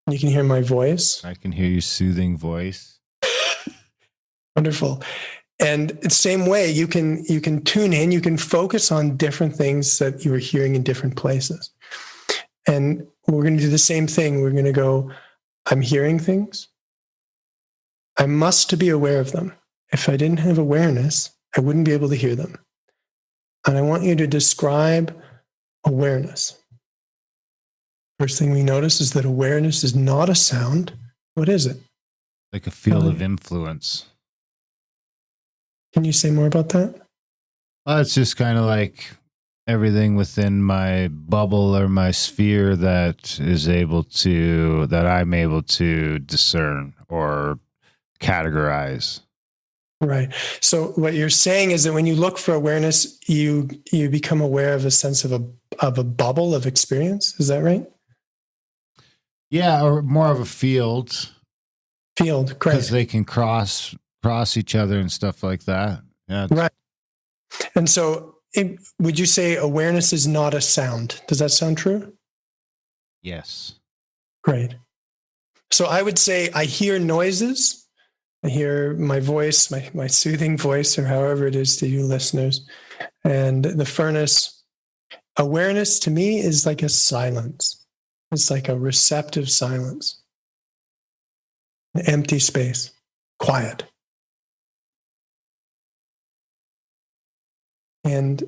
You can hear my voice. I can hear your soothing voice. Wonderful. And the same way, you can tune in, you can focus on different things that you are hearing in different places. And we're going to do the same thing. We're going to go, I'm hearing things. I must be aware of them. If I didn't have awareness, I wouldn't be able to hear them. And I want you to describe awareness. First thing we notice is that awareness is not a sound. What is it? Like a field of influence. Can you say more about that? It's just kind of like everything within my bubble or my sphere that I'm able to discern or categorize. Right. So what you're saying is that when you look for awareness, you become aware of a sense of a bubble of experience. Is that right? Yeah, or more of a field. Field, correct. Because they can cross each other and stuff like that. Yeah. Right. And so would you say awareness is not a sound? Does that sound true? Yes. Great. So I would say I hear noises. I hear my voice, my soothing voice, or however it is to you listeners. And the furnace, awareness to me is like a silence. It's like a receptive silence. An empty space. Quiet. And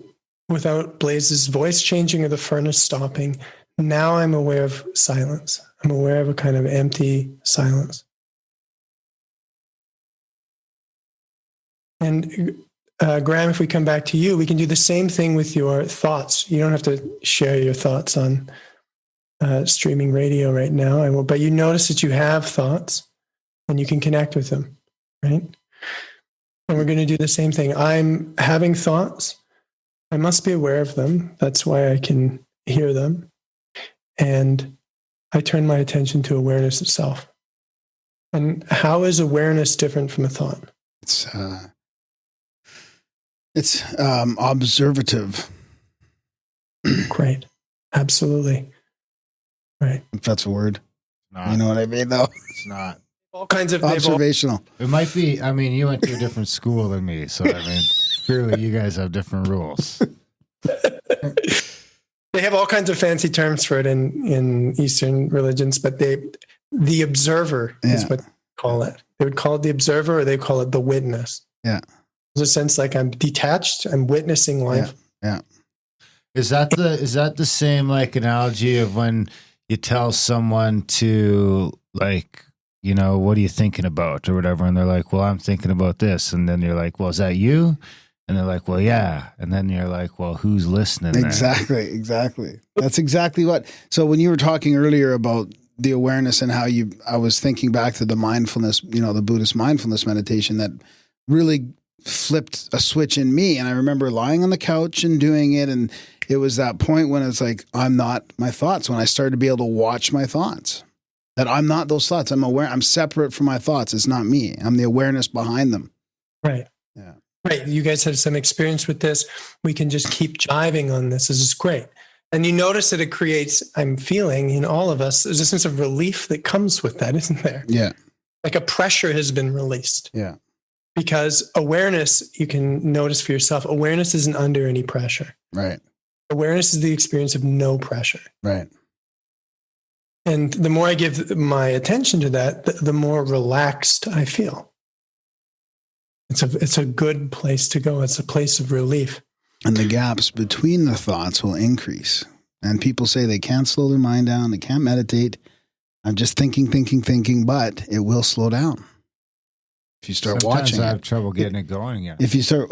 without Blaise's voice changing or the furnace stopping, now I'm aware of silence. I'm aware of a kind of empty silence. And Graham, if we come back to you, we can do the same thing with your thoughts. You don't have to share your thoughts on streaming radio right now, but you notice that you have thoughts and you can connect with them, right? And we're going to do the same thing. I'm having thoughts. I must be aware of them. That's why I can hear them. And I turn my attention to awareness itself. And how is awareness different from a thought? It's observative. Great. Absolutely. Right. If that's a word. Not. You know what I mean, though? It's not. All kinds of Observational. It might be. I mean, you went to a different school than me, so I mean, clearly you guys have different rules. They have all kinds of fancy terms for it in Eastern religions, but the observer is what they call it. They would call it the observer, or they call it the witness. Yeah. There's a sense like I'm detached. I'm witnessing life. Yeah. Is that the same like analogy of when you tell someone to like, you know, what are you thinking about or whatever? And they're like, well, I'm thinking about this. And then you're like, well, is that you? And they're like, well, yeah. And then you're like, well, who's listening there? Exactly. That's exactly what. So when you were talking earlier about the awareness and how I was thinking back to the mindfulness, you know, the Buddhist mindfulness meditation that really flipped a switch in me. And I remember lying on the couch and doing it. And it was that point when it's like, I'm not my thoughts, when I started to be able to watch my thoughts, that I'm not those thoughts. I'm aware. I'm separate from my thoughts. It's not me. I'm the awareness behind them. Right. Yeah. Right. You guys have some experience with this. We can just keep jiving on this. This is great. And you notice that it creates, I'm feeling in all of us, there's a sense of relief that comes with that, isn't there? Yeah. Like a pressure has been released. Yeah. Because awareness, you can notice for yourself, awareness isn't under any pressure. Right. Awareness is the experience of no pressure. Right. And the more I give my attention to that, the more relaxed I feel. It's a good place to go. It's a place of relief. And the gaps between the thoughts will increase. And people say they can't slow their mind down. They can't meditate. I'm just thinking, but it will slow down. If you start Sometimes watching I have it. trouble getting it going again. If you start,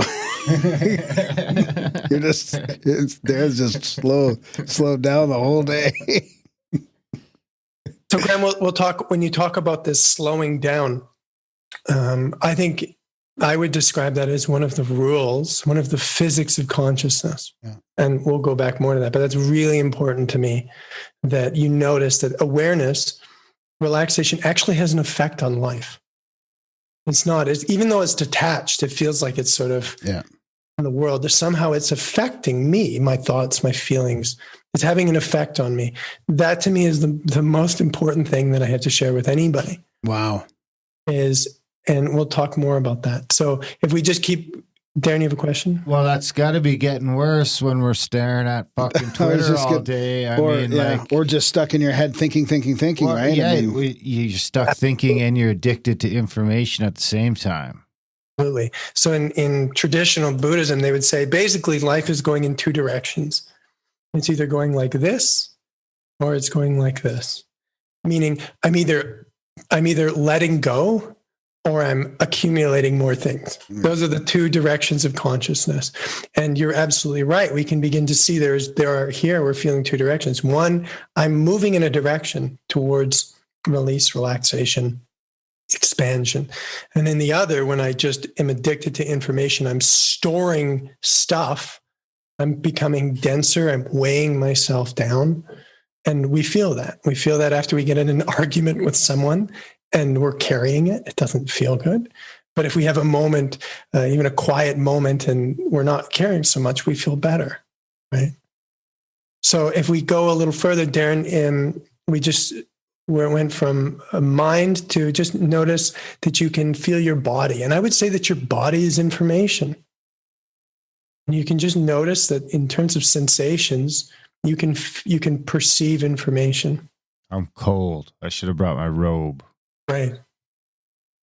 there's just slow down the whole day. So Graham, we'll talk, when you talk about this slowing down, I think I would describe that as one of the rules, one of the physics of consciousness. Yeah. And we'll go back more to that, but that's really important to me, that you notice that awareness, relaxation actually has an effect on life. It's not, even though it's detached, it feels like it's sort of in the world. Somehow it's affecting me, my thoughts, my feelings. It's having an effect on me. That to me is the most important thing that I have to share with anybody. Wow. And we'll talk more about that. So if we just keep, Darren, you have a question? Well, that's got to be getting worse when we're staring at fucking Twitter all day. Or just stuck in your head thinking, well, right? Yeah, I mean, you're stuck thinking and you're addicted to information at the same time. Absolutely. So in traditional Buddhism, they would say basically life is going in two directions. It's either going like this or it's going like this. Meaning I'm either letting go or I'm accumulating more things. Those are the two directions of consciousness. And you're absolutely right. We can begin to see we're feeling two directions. One, I'm moving in a direction towards release, relaxation, expansion. And then the other, when I just am addicted to information, I'm storing stuff. I'm becoming denser. I'm weighing myself down. And we feel that. We feel that after we get in an argument with someone and we're carrying it. It doesn't feel good. But if we have a moment, even a quiet moment, and we're not carrying so much, we feel better, right? So if we go a little further, Darren, we went from a mind to just notice that you can feel your body. And I would say that your body is information. And you can just notice that in terms of sensations, you can perceive information. I'm cold. I should have brought my robe. Right.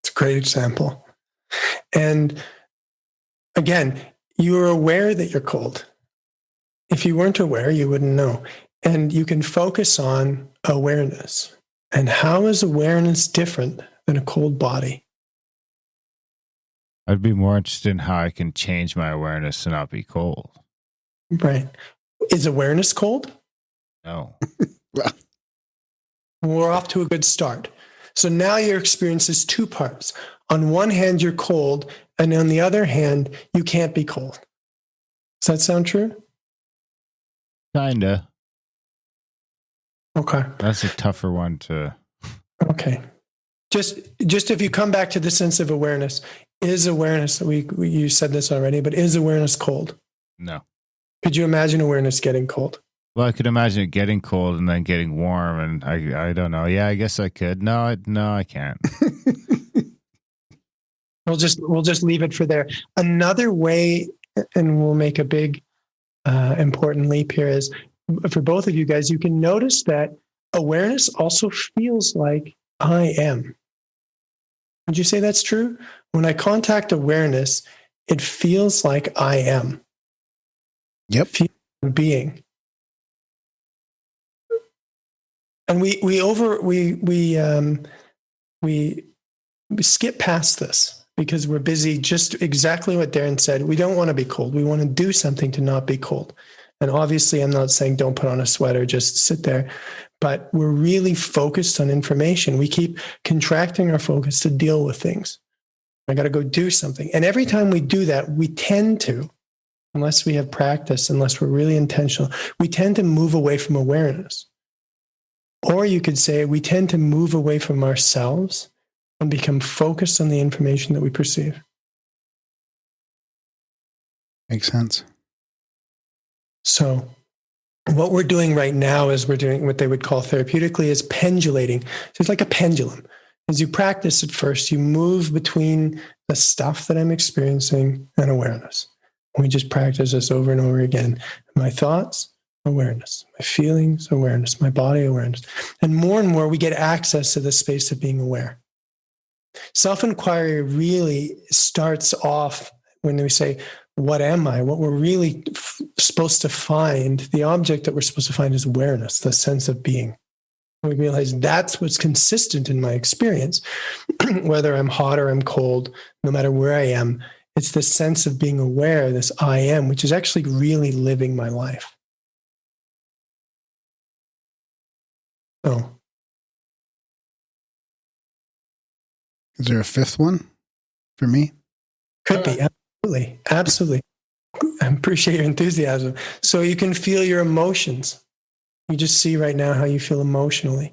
It's a great example. And again, you are aware that you're cold. If you weren't aware, you wouldn't know. And you can focus on awareness. And how is awareness different than a cold body? I'd be more interested in how I can change my awareness to not be cold. Right. Is awareness cold? No. We're off to a good start. So now your experience is two parts. On one hand, you're cold, and on the other hand, you can't be cold. Does that sound true? Kinda. Okay. That's a tougher one to... Okay. Just if you come back to the sense of awareness, is awareness, you said this already, but is awareness cold? No. Could you imagine awareness getting cold? Well, I could imagine it getting cold and then getting warm, and I don't know. Yeah, I guess I could. No, I can't. We'll just leave it for there. Another way, and we'll make a big important leap here, is for both of you guys, you can notice that awareness also feels like I am. Would you say that's true? When I contact awareness, it feels like I am. Yep. Being. And we skip past this because we're busy. Just exactly what Darren said. We don't want to be cold. We want to do something to not be cold. And obviously, I'm not saying don't put on a sweater, just sit there. But we're really focused on information. We keep contracting our focus to deal with things. I got to go do something. And every time we do that, we tend to, unless we have practice, unless we're really intentional, we tend to move away from awareness. Or you could say we tend to move away from ourselves and become focused on the information that we perceive. Makes sense. So what we're doing right now is we're doing what they would call therapeutically is pendulating. So it's like a pendulum. As you practice at first, you move between the stuff that I'm experiencing and awareness. We just practice this over and over again. My thoughts, awareness. My feelings, awareness. My body, awareness. And more we get access to the space of being aware. Self-inquiry really starts off when we say, what am I? What we're really supposed to find, the object that we're supposed to find is awareness, the sense of being. We realize that's what's consistent in my experience, whether I'm hot or I'm cold, no matter where I am. It's this sense of being aware, this I am, which is actually really living my life. So, is there a fifth one for me? Could be. Absolutely. Absolutely. I appreciate your enthusiasm. So you can feel your emotions. You just see right now how you feel emotionally.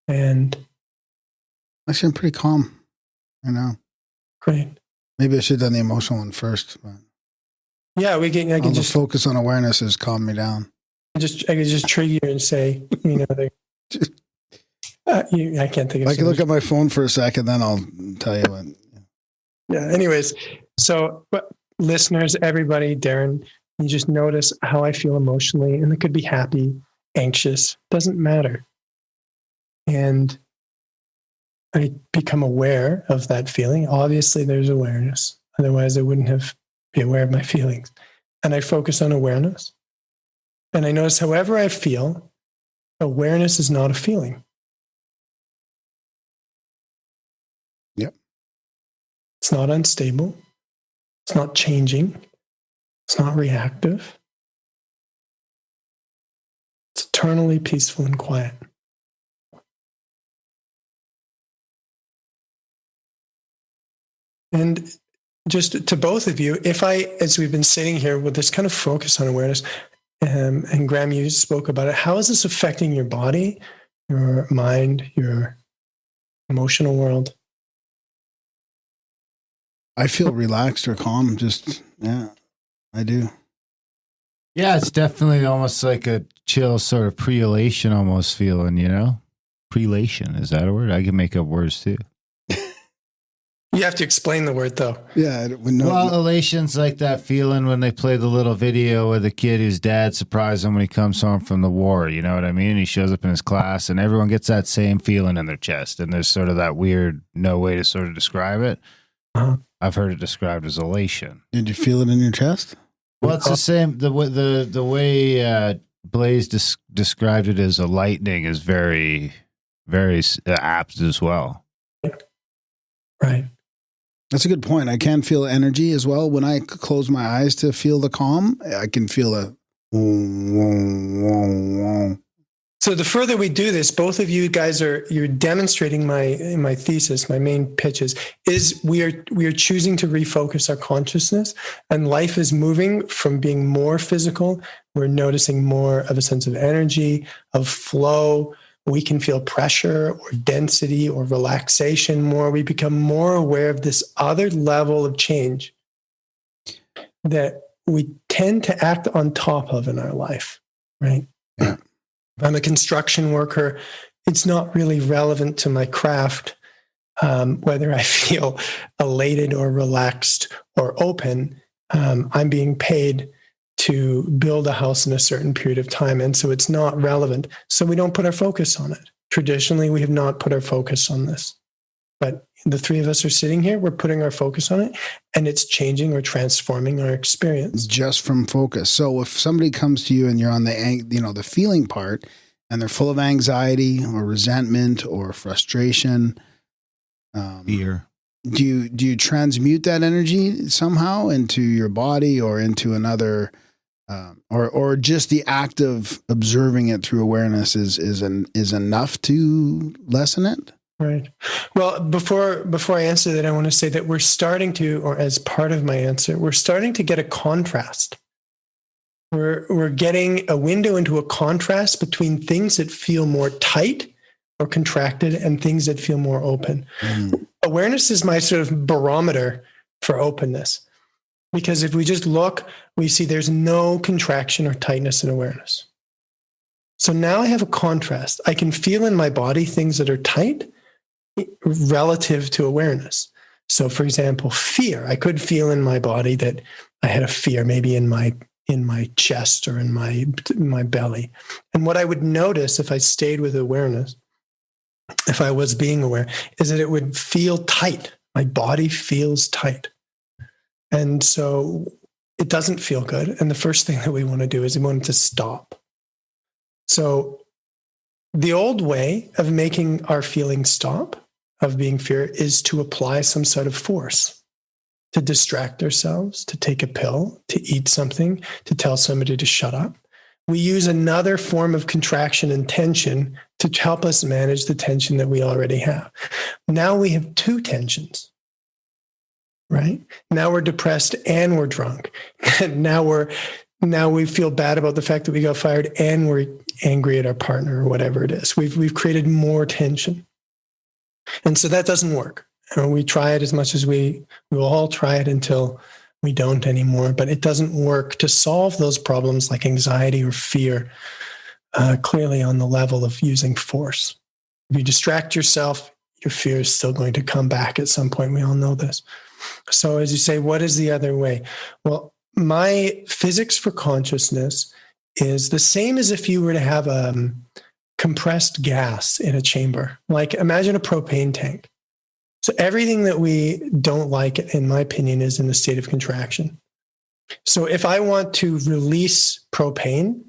And actually, I'm pretty calm. I know. Great. Maybe I should have done the emotional one first. But yeah, I can just focus on awareness has calmed me down. I could just trigger you and say, I can't think of. I can look at my phone for a second, then I'll tell you what. Yeah. Anyways, so listeners, everybody, Darren, you just notice how I feel emotionally, and it could be happy, anxious, doesn't matter. And I become aware of that feeling. Obviously, there's awareness. Otherwise, I wouldn't be aware of my feelings. And I focus on awareness. And I notice however I feel, awareness is not a feeling. Yep. It's not unstable. It's not changing. It's not reactive. It's eternally peaceful and quiet. And just to both of you, as we've been sitting here with this kind of focus on awareness, and Graham, you spoke about it, how is this affecting your body, your mind, your emotional world? I feel relaxed or calm. Yeah, I do. Yeah, it's definitely almost like a chill sort of pre-elation almost feeling, Pre-elation, is that a word? I can make up words too. You have to explain the word, though. Yeah. Elation's like that feeling when they play the little video with the kid whose dad surprised him when he comes home from the war. You know what I mean? He shows up in his class, and everyone gets that same feeling in their chest. And there's sort of that weird, no way to sort of describe it. Uh-huh. I've heard it described as elation. Did you feel it in your chest? Well, it's the same. The way Blaise described it as a lightning is very, very apt as well. Right. That's a good point. I can feel energy as well. When I close my eyes to feel the calm, I can feel a So the further we do this, both of you guys you're demonstrating my thesis, my main pitches, is we are choosing to refocus our consciousness, and life is moving from being more physical. We're noticing more of a sense of energy, of flow. We can feel pressure or density or relaxation more. We become more aware of this other level of change that we tend to act on top of in our life, right? Yeah. If I'm a construction worker, it's not really relevant to my craft whether I feel elated or relaxed or open. I'm being paid to build a house in a certain period of time. And so it's not relevant. So we don't put our focus on it. Traditionally, we have not put our focus on this. But the three of us are sitting here, we're putting our focus on it, and it's changing or transforming our experience. Just from focus. So if somebody comes to you and you're on the feeling part, and they're full of anxiety or resentment or frustration, fear, do you transmute that energy somehow into your body or into another, or just the act of observing it through awareness is enough to lessen it? Right. Well, before I answer that, I want to say that we're starting to, or as part of my answer, we're starting to get a contrast. We're getting a window into a contrast between things that feel more tight or contracted and things that feel more open. Awareness is my sort of barometer for openness. Because if we just look, we see there's no contraction or tightness in awareness. So now I have a contrast. I can feel in my body things that are tight relative to awareness. So for example, fear. I could feel in my body that I had a fear, maybe in my chest or in my belly. And what I would notice if I stayed with awareness, if I was being aware, is that it would feel tight. My body feels tight. And so it doesn't feel good. And the first thing that we want to do is we want it to stop. So the old way of making our feelings stop, of being fear, is to apply some sort of force, to distract ourselves, to take a pill, to eat something, to tell somebody to shut up. We use another form of contraction and tension to help us manage the tension that we already have. Now we have two tensions, right? Now we're depressed and we're drunk. Now we feel bad about the fact that we got fired and we're angry at our partner or whatever it is. We've created more tension. And so that doesn't work. We try it as much as we will all try it until we don't anymore, but it doesn't work to solve those problems like anxiety or fear clearly on the level of using force. If you distract yourself, your fear is still going to come back at some point. We all know this. So as you say, what is the other way? Well, my physics for consciousness is the same as if you were to have compressed gas in a chamber. Like imagine a propane tank. So everything that we don't like, in my opinion, is in a state of contraction. So if I want to release propane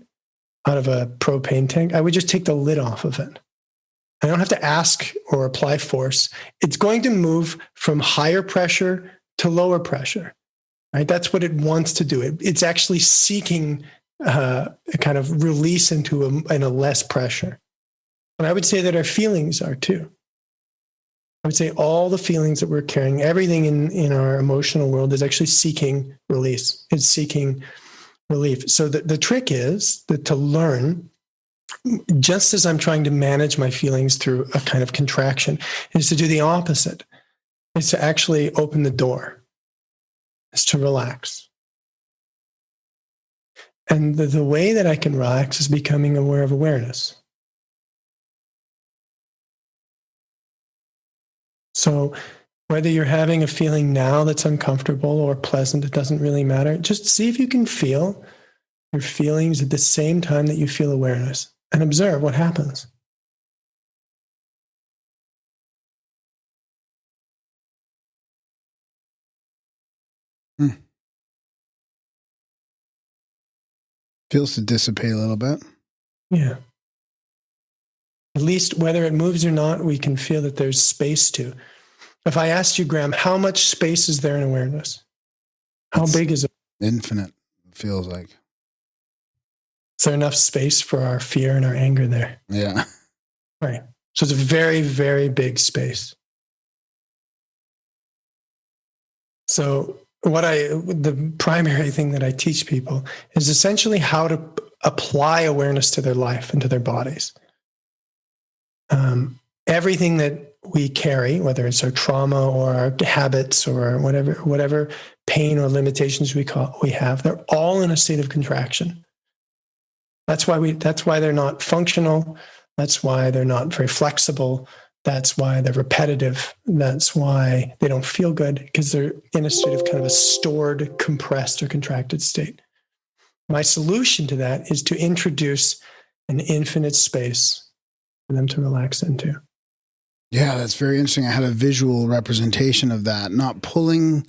out of a propane tank, I would just take the lid off of it. I don't have to ask or apply force. It's going to move from higher pressure to lower pressure, right? That's what it wants to do. It's actually seeking a kind of release into a less pressure. And I would say that our feelings are too. I would say all the feelings that we're carrying, everything in our emotional world is actually seeking release. It's seeking relief. So the trick is that to learn, just as I'm trying to manage my feelings through a kind of contraction, is to do the opposite. It's to actually open the door. It's to relax. And the way that I can relax is becoming aware of awareness. So whether you're having a feeling now that's uncomfortable or pleasant, it doesn't really matter. Just see if you can feel your feelings at the same time that you feel awareness and observe what happens. Feels to dissipate a little bit. Yeah. At least whether it moves or not, we can feel that there's space to. If I asked you, Graham, how much space is there in awareness? How big is it? Infinite, it feels like. Is there enough space for our fear and our anger there? Yeah. Right. So it's a very, very big space. So the primary thing that I teach people is essentially how to apply awareness to their life and to their bodies. Everything that we carry, whether it's our trauma or our habits or whatever pain or limitations we have, they're all in a state of contraction. That's why they're not functional. That's why they're not very flexible. That's why they're repetitive. That's why they don't feel good, because they're in a state of kind of a stored, compressed, or contracted state. My solution to that is to introduce an infinite space for them to relax into. Yeah, that's very interesting. I had a visual representation of that, not pulling,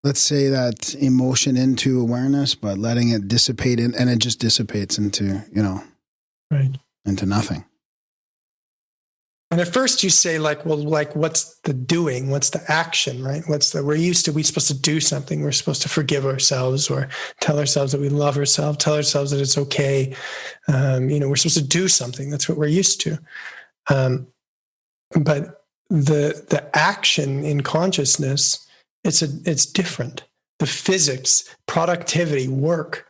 let's say, that emotion into awareness, but letting it dissipate and it just dissipates into, right, into nothing. And at first you say what's the doing? What's the action, right? we're supposed to do something. We're supposed to forgive ourselves or tell ourselves that we love ourselves, tell ourselves that it's okay. We're supposed to do something. That's what we're used to. But the action in consciousness, it's different. The physics, productivity, work,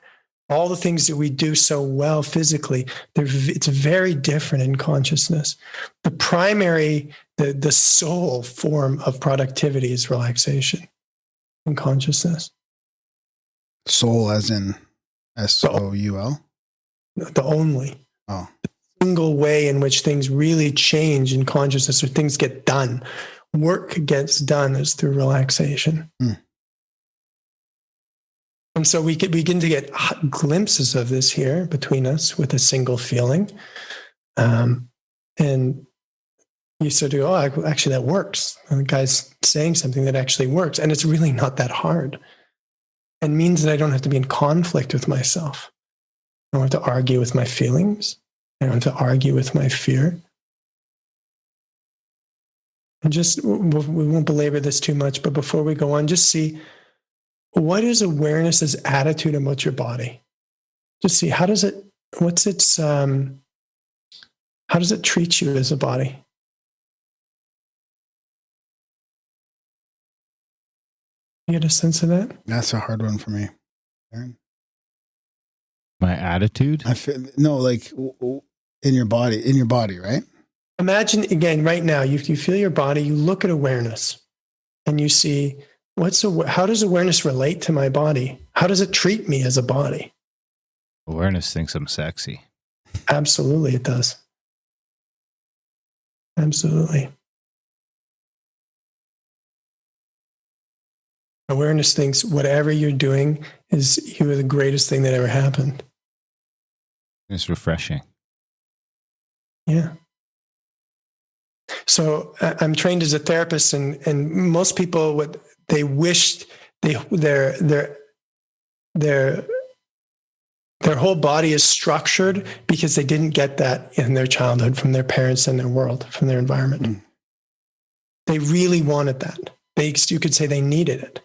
all the things that we do so well physically, it's very different in consciousness. The primary, the sole form of productivity is relaxation in consciousness. Soul as in S-O-U-L? The only. Oh. The single way in which things really change in consciousness, or things get done, work gets done, is through relaxation. And so we begin to get glimpses of this here between us with a single feeling. And you sort of go, oh, actually that works. And the guy's saying something that actually works. And it's really not that hard. And means that I don't have to be in conflict with myself. I don't have to argue with my feelings. I don't have to argue with my fear. And just, we won't belabor this too much, but before we go on, just see, what is awareness's attitude about your body? Just see, how does it treat you as a body? You get a sense of that? That's a hard one for me, Aaron. My attitude? I feel, no, like in your body, right? Imagine again, right now, you feel your body, you look at awareness and you see, how does awareness relate to my body? How does it treat me as a body? Awareness thinks I'm sexy. Absolutely, it does. Absolutely. Awareness thinks whatever you're doing you are the greatest thing that ever happened. It's refreshing. Yeah. So I'm trained as a therapist, and most people, what they wished their whole body is structured because they didn't get that in their childhood from their parents and their world, from their environment. They really wanted that. You could say they needed it.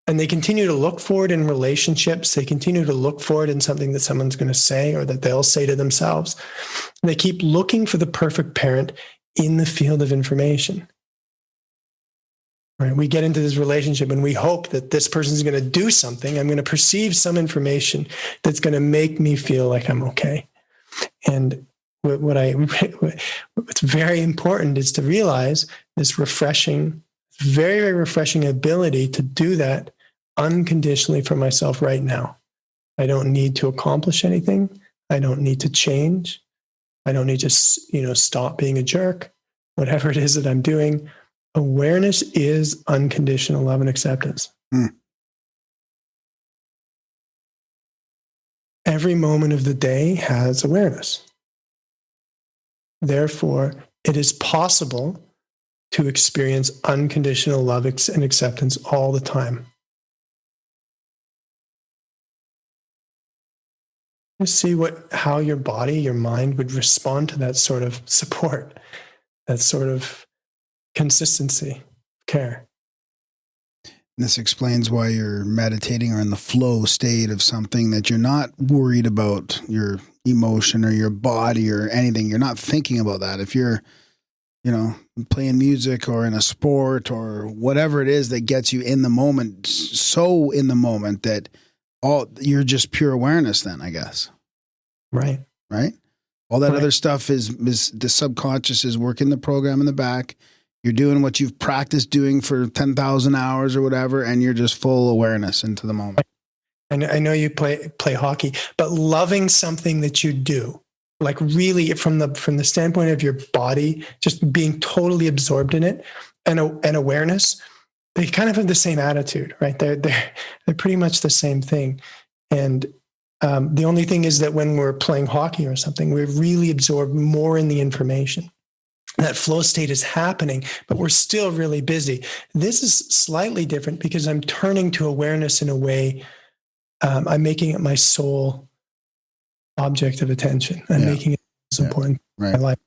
And they continue to look for it in relationships. They continue to look for it in something that someone's going to say or that they'll say to themselves. And they keep looking for the perfect parent in the field of information. Right? We get into this relationship and we hope that this person's going to do something. I'm going to perceive some information that's going to make me feel like I'm okay. And what's very important is to realize this refreshing, very, very refreshing ability to do that unconditionally for myself right now. I don't need to accomplish anything. I don't need to change. I don't need to, stop being a jerk. Whatever it is that I'm doing, awareness is unconditional love and acceptance. Every moment of the day has awareness. Therefore, it is possible to experience unconditional love and acceptance all the time. Just see how your body, your mind would respond to that sort of support, that sort of consistency, care. This explains why you're meditating or in the flow state of something, that you're not worried about your emotion or your body or anything. You're not thinking about that. If you're, playing music or in a sport or whatever it is that gets you in the moment, so in the moment that you're just pure awareness then, I guess. Right. Right? All that other stuff is the subconscious is working the program in the back. You're doing what you've practiced doing for 10,000 hours or whatever, and you're just full awareness into the moment. And I know you play hockey, but loving something that you do, like really from the standpoint of your body, just being totally absorbed in it, and awareness, they kind of have the same attitude, right? They're pretty much the same thing. And the only thing is that when we're playing hockey or something, we're really absorbed more in the information. That flow state is happening, but we're still really busy. This is slightly different because I'm turning to awareness in a way, I'm making it my sole object of attention. I'm making it most important in my life.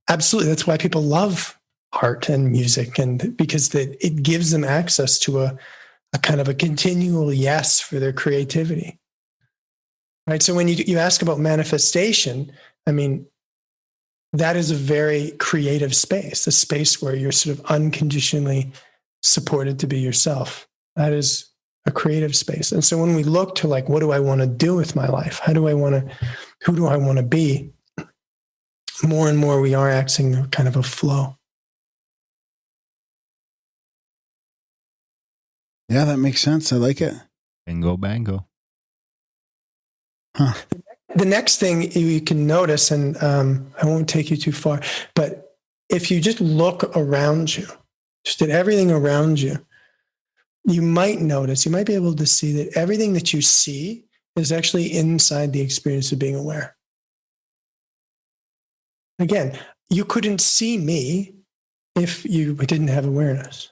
Absolutely. That's why people love art and music, and because it gives them access to a kind of a continual yes for their creativity. Right. So when you ask about manifestation, I mean, that is a very creative space, a space where you're sort of unconditionally supported to be yourself. That is a creative space. And so when we look to like, what do I want to do with my life? Who do I want to be? More and more we are accessing kind of a flow. Yeah, that makes sense. I like it. Bingo bango. Huh. The next thing you can notice, and I won't take you too far, but if you just look around you, just at everything around you, you might notice, you might be able to see that everything that you see is actually inside the experience of being aware. Again, you couldn't see me if you didn't have awareness.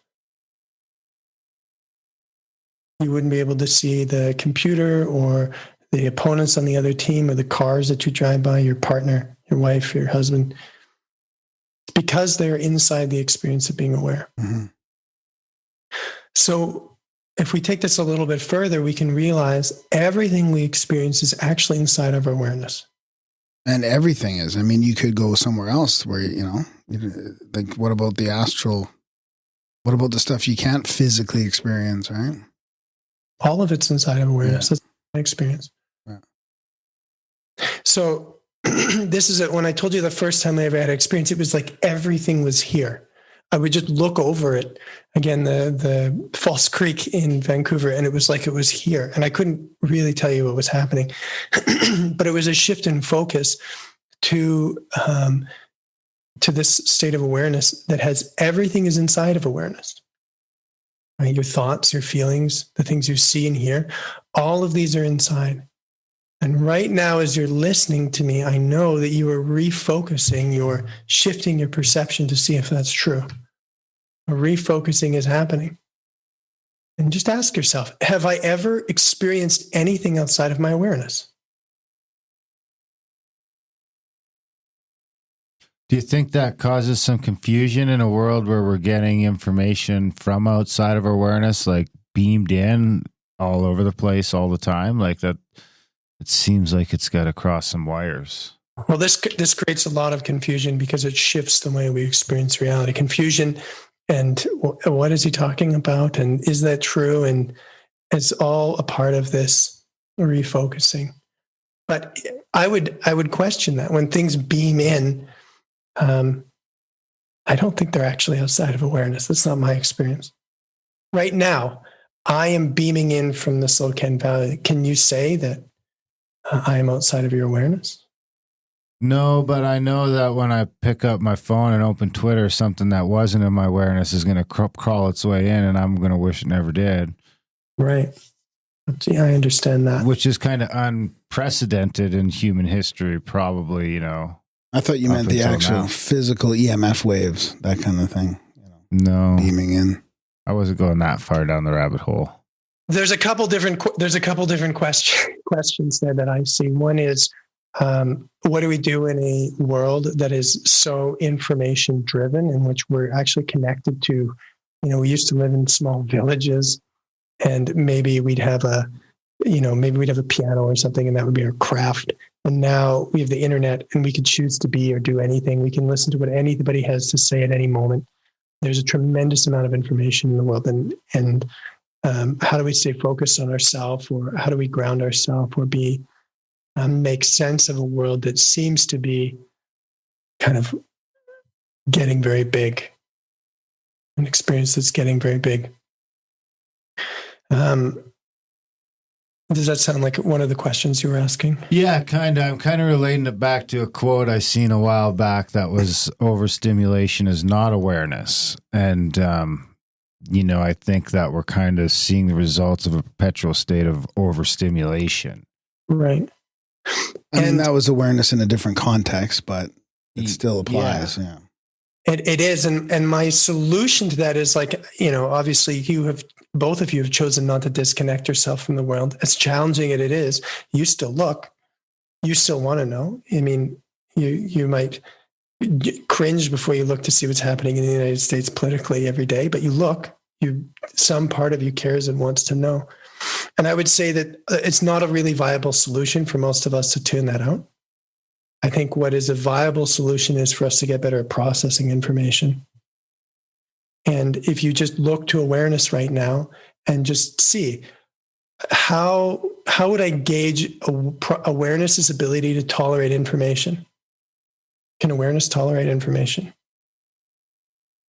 You wouldn't be able to see the computer or the opponents on the other team or the cars that you drive by, your partner, your wife, your husband. It's because they're inside the experience of being aware. Mm-hmm. So if we take this a little bit further, we can realize everything we experience is actually inside of our awareness. And everything is. I mean, you could go somewhere else where, like, what about the astral? What about the stuff you can't physically experience, right? All of it's inside of awareness. Yeah. That's my experience. Yeah. So this is it. When I told you the first time I ever had an experience, it was like everything was here. I would just look over it. Again, the False Creek in Vancouver, and it was like it was here. And I couldn't really tell you what was happening. But it was a shift in focus to this state of awareness that has everything is inside of awareness. Right? Your thoughts, your feelings, the things you see and hear, all of these are inside. And right now, as you're listening to me, I know that you are refocusing, you're shifting your perception to see if that's true. A refocusing is happening. And just ask yourself, have I ever experienced anything outside of my awareness? Do you think that causes some confusion in a world where we're getting information from outside of our awareness, like beamed in all over the place all the time? Like that, it seems like it's got to cross some wires. Well, this creates a lot of confusion because it shifts the way we experience reality. Confusion and what is he talking about? And is that true? And it's all a part of this refocusing. But I would question that when things beam in. I don't think they're actually outside of awareness. That's not my experience. Right now, I am beaming in from the Silicon Valley. Can you say that I am outside of your awareness? No, but I know that when I pick up my phone and open Twitter, something that wasn't in my awareness is going to crawl its way in, and I'm going to wish it never did. Right. Yeah, I understand that. Which is kind of unprecedented in human history, probably, I thought you meant the actual physical EMF waves, that kind of thing. No. Beaming in. I wasn't going that far down the rabbit hole. There's a couple different questions there that I see. One is, what do we do in a world that is so information driven, in which we're actually connected to, we used to live in small villages, and maybe we'd have a piano or something, and that would be our craft. And now we have the internet, and we could choose to be or do anything. We can listen to what anybody has to say at any moment. There's a tremendous amount of information in the world, and how do we stay focused on ourselves, or how do we ground ourselves, or make sense of a world that seems to be kind of getting very big, an experience that's getting very big. Does that sound like one of the questions you were asking? Yeah, kind of. I'm kind of relating it back to a quote I seen a while back that was overstimulation is not awareness. And, I think that we're kind of seeing the results of a perpetual state of overstimulation. Right. I mean, that was awareness in a different context, but it still applies. Yeah. It is. And my solution to that is like, obviously both of you have chosen not to disconnect yourself from the world. As challenging as it is, you still look, you still want to know. I mean, you might cringe before you look to see what's happening in the United States politically every day, but you look, some part of you cares and wants to know. And I would say that it's not a really viable solution for most of us to tune that out. I think what is a viable solution is for us to get better at processing information. And if you just look to awareness right now and just see how would I gauge awareness's ability to tolerate information? Can awareness tolerate information?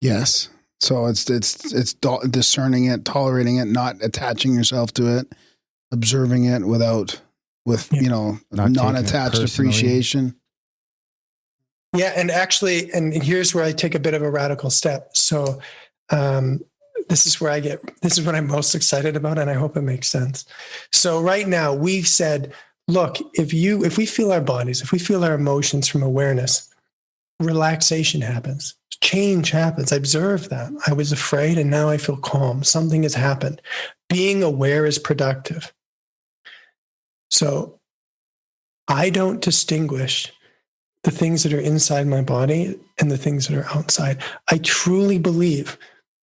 Yes. So it's discerning it, tolerating it, not attaching yourself to it, observing it with non-attached appreciation. Yeah, and actually, and here's where I take a bit of a radical step. So this is what I'm most excited about, and I hope it makes sense. So right now, we've said, look, if we feel our bodies, if we feel our emotions from awareness, relaxation happens, change happens. I observe that. I was afraid, and now I feel calm. Something has happened. Being aware is productive. So I don't distinguish the things that are inside my body and the things that are outside. I truly believe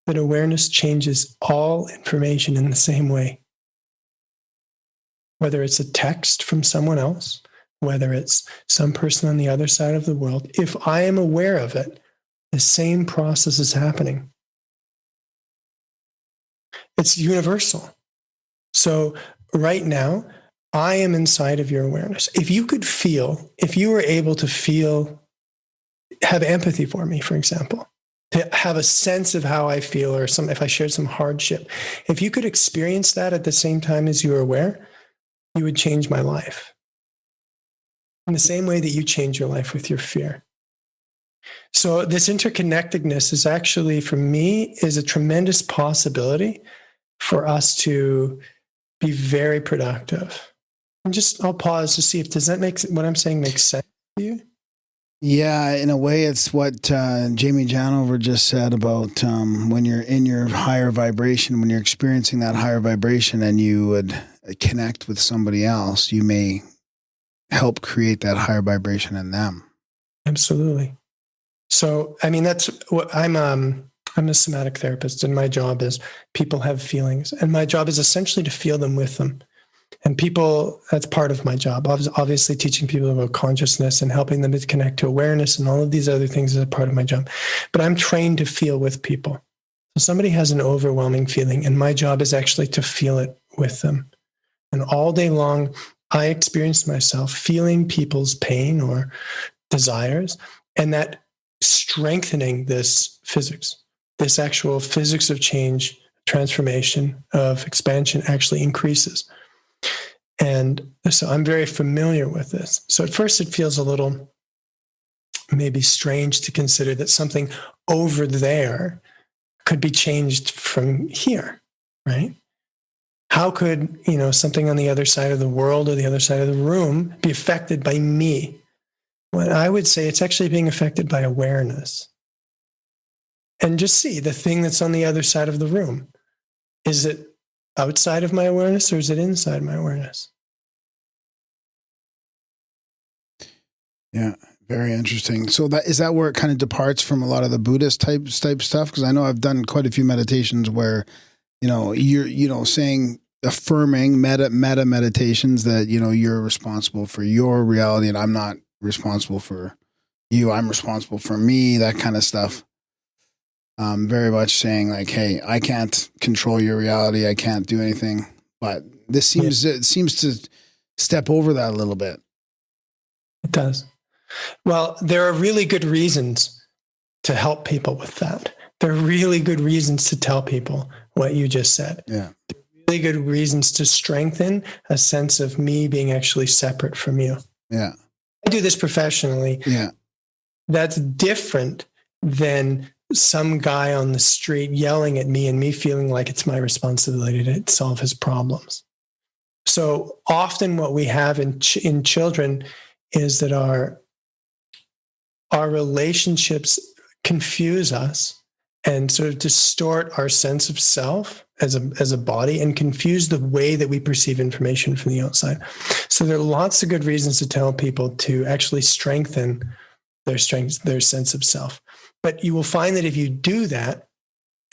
that awareness changes all information in the same way. Whether it's a text from someone else, whether it's some person on the other side of the world, if I am aware of it, the same process is happening. It's universal. So right now, I am inside of your awareness. If you were able to feel, have empathy for me, for example, to have a sense of how I feel, or if I shared some hardship, if you could experience that at the same time as you were aware, you would change my life. In the same way that you change your life with your fear. So this interconnectedness is actually, for me, is a tremendous possibility for us to be very productive. I'll pause to see if what I'm saying makes sense to you? Yeah, in a way, it's what Jamie Janover just said about when you're in your higher vibration, when you're experiencing that higher vibration and you would connect with somebody else, you may help create that higher vibration in them. Absolutely. So, I mean, that's what I'm a somatic therapist, and my job is people have feelings, and my job is essentially to feel them with them. And that's part of my job. Obviously, teaching people about consciousness and helping them to connect to awareness and all of these other things is a part of my job. But I'm trained to feel with people. So somebody has an overwhelming feeling, and my job is actually to feel it with them. And all day long, I experience myself feeling people's pain or desires, and that strengthening this physics, this actual physics of change, transformation, of expansion actually increases. And so I'm very familiar with this. So at first it feels a little maybe strange to consider that something over there could be changed from here, right? How could, something on the other side of the world or the other side of the room be affected by me? Well, I would say it's actually being affected by awareness. And just see the thing that's on the other side of the room. Is it outside of my awareness, or is it inside my awareness? Yeah, very interesting. So is that where it kind of departs from a lot of the Buddhist type stuff? Because I know I've done quite a few meditations where, you're saying, affirming meta meditations that, you're responsible for your reality and I'm not responsible for you. I'm responsible for me, that kind of stuff. Very much saying like, hey, I can't control your reality. I can't do anything. But this seems to step over that a little bit. It does. Well, there are really good reasons to help people with that. There are really good reasons to tell people what you just said. Yeah. There are really good reasons to strengthen a sense of me being actually separate from you. Yeah. I do this professionally. Yeah. That's different than some guy on the street yelling at me and me feeling like it's my responsibility to solve his problems. So often what we have in children is that our relationships confuse us and sort of distort our sense of self as a body and confuse the way that we perceive information from the outside. So there are lots of good reasons to tell people to actually strengthen their sense of self. But you will find that if you do that,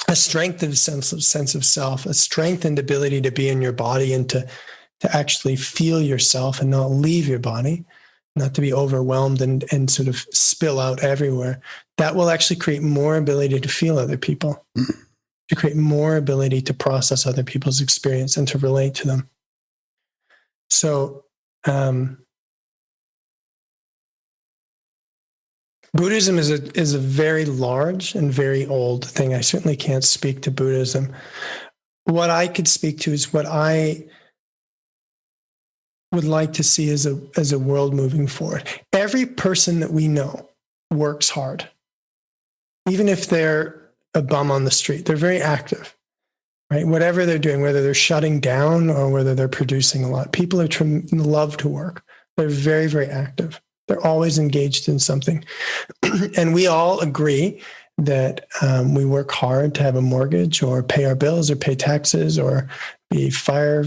a strengthened sense of self, a strengthened ability to be in your body and to actually feel yourself and not leave your body, not to be overwhelmed and sort of spill out everywhere. That will actually create more ability to feel other people, to create more ability to process other people's experience and to relate to them. So, Buddhism is a very large and very old thing. I certainly can't speak to Buddhism. What I could speak to is what I would like to see as a world moving forward. Every person that we know works hard. Even if they're a bum on the street, they're very active, right? Whatever they're doing, whether they're shutting down or whether they're producing a lot, people love to work. They're very, very active. They're always engaged in something. And we all agree that we work hard to have a mortgage or pay our bills or pay taxes or be fire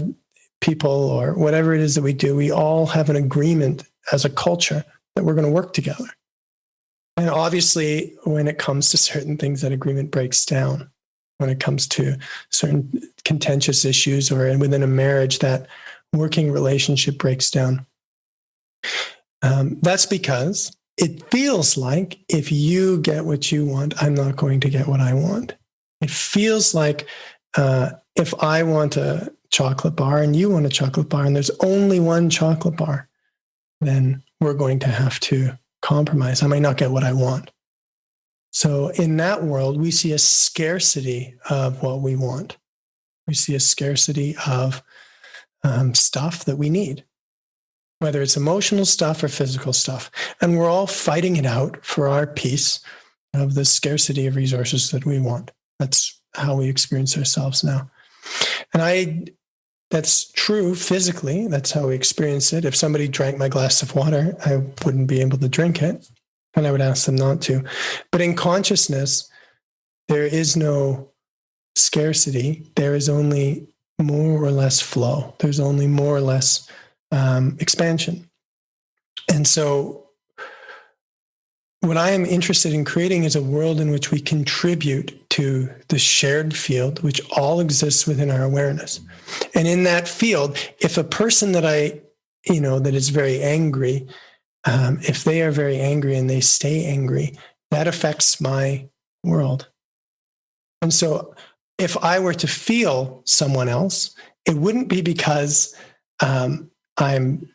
people or whatever it is that we do. We all have an agreement as a culture that we're going to work together. And obviously, when it comes to certain things, that agreement breaks down. When it comes to certain contentious issues or within a marriage, that working relationship breaks down. That's because it feels like if you get what you want, I'm not going to get what I want. It feels like if I want a chocolate bar and you want a chocolate bar and there's only one chocolate bar, then we're going to have to compromise. I might not get what I want. So in that world, we see a scarcity of what we want. We see a scarcity of stuff that we need, whether it's emotional stuff or physical stuff. And we're all fighting it out for our piece of the scarcity of resources that we want. That's how we experience ourselves now. And that's true physically. That's how we experience it. If somebody drank my glass of water, I wouldn't be able to drink it, and I would ask them not to. But in consciousness, there is no scarcity. There is only more or less flow. There's only more or less expansion. And so what I am interested in creating is a world in which we contribute to the shared field, which all exists within our awareness. And in that field, if a person that that is very angry, if they are very angry and they stay angry, that affects my world. And so if I were to feel someone else, it wouldn't be because I'm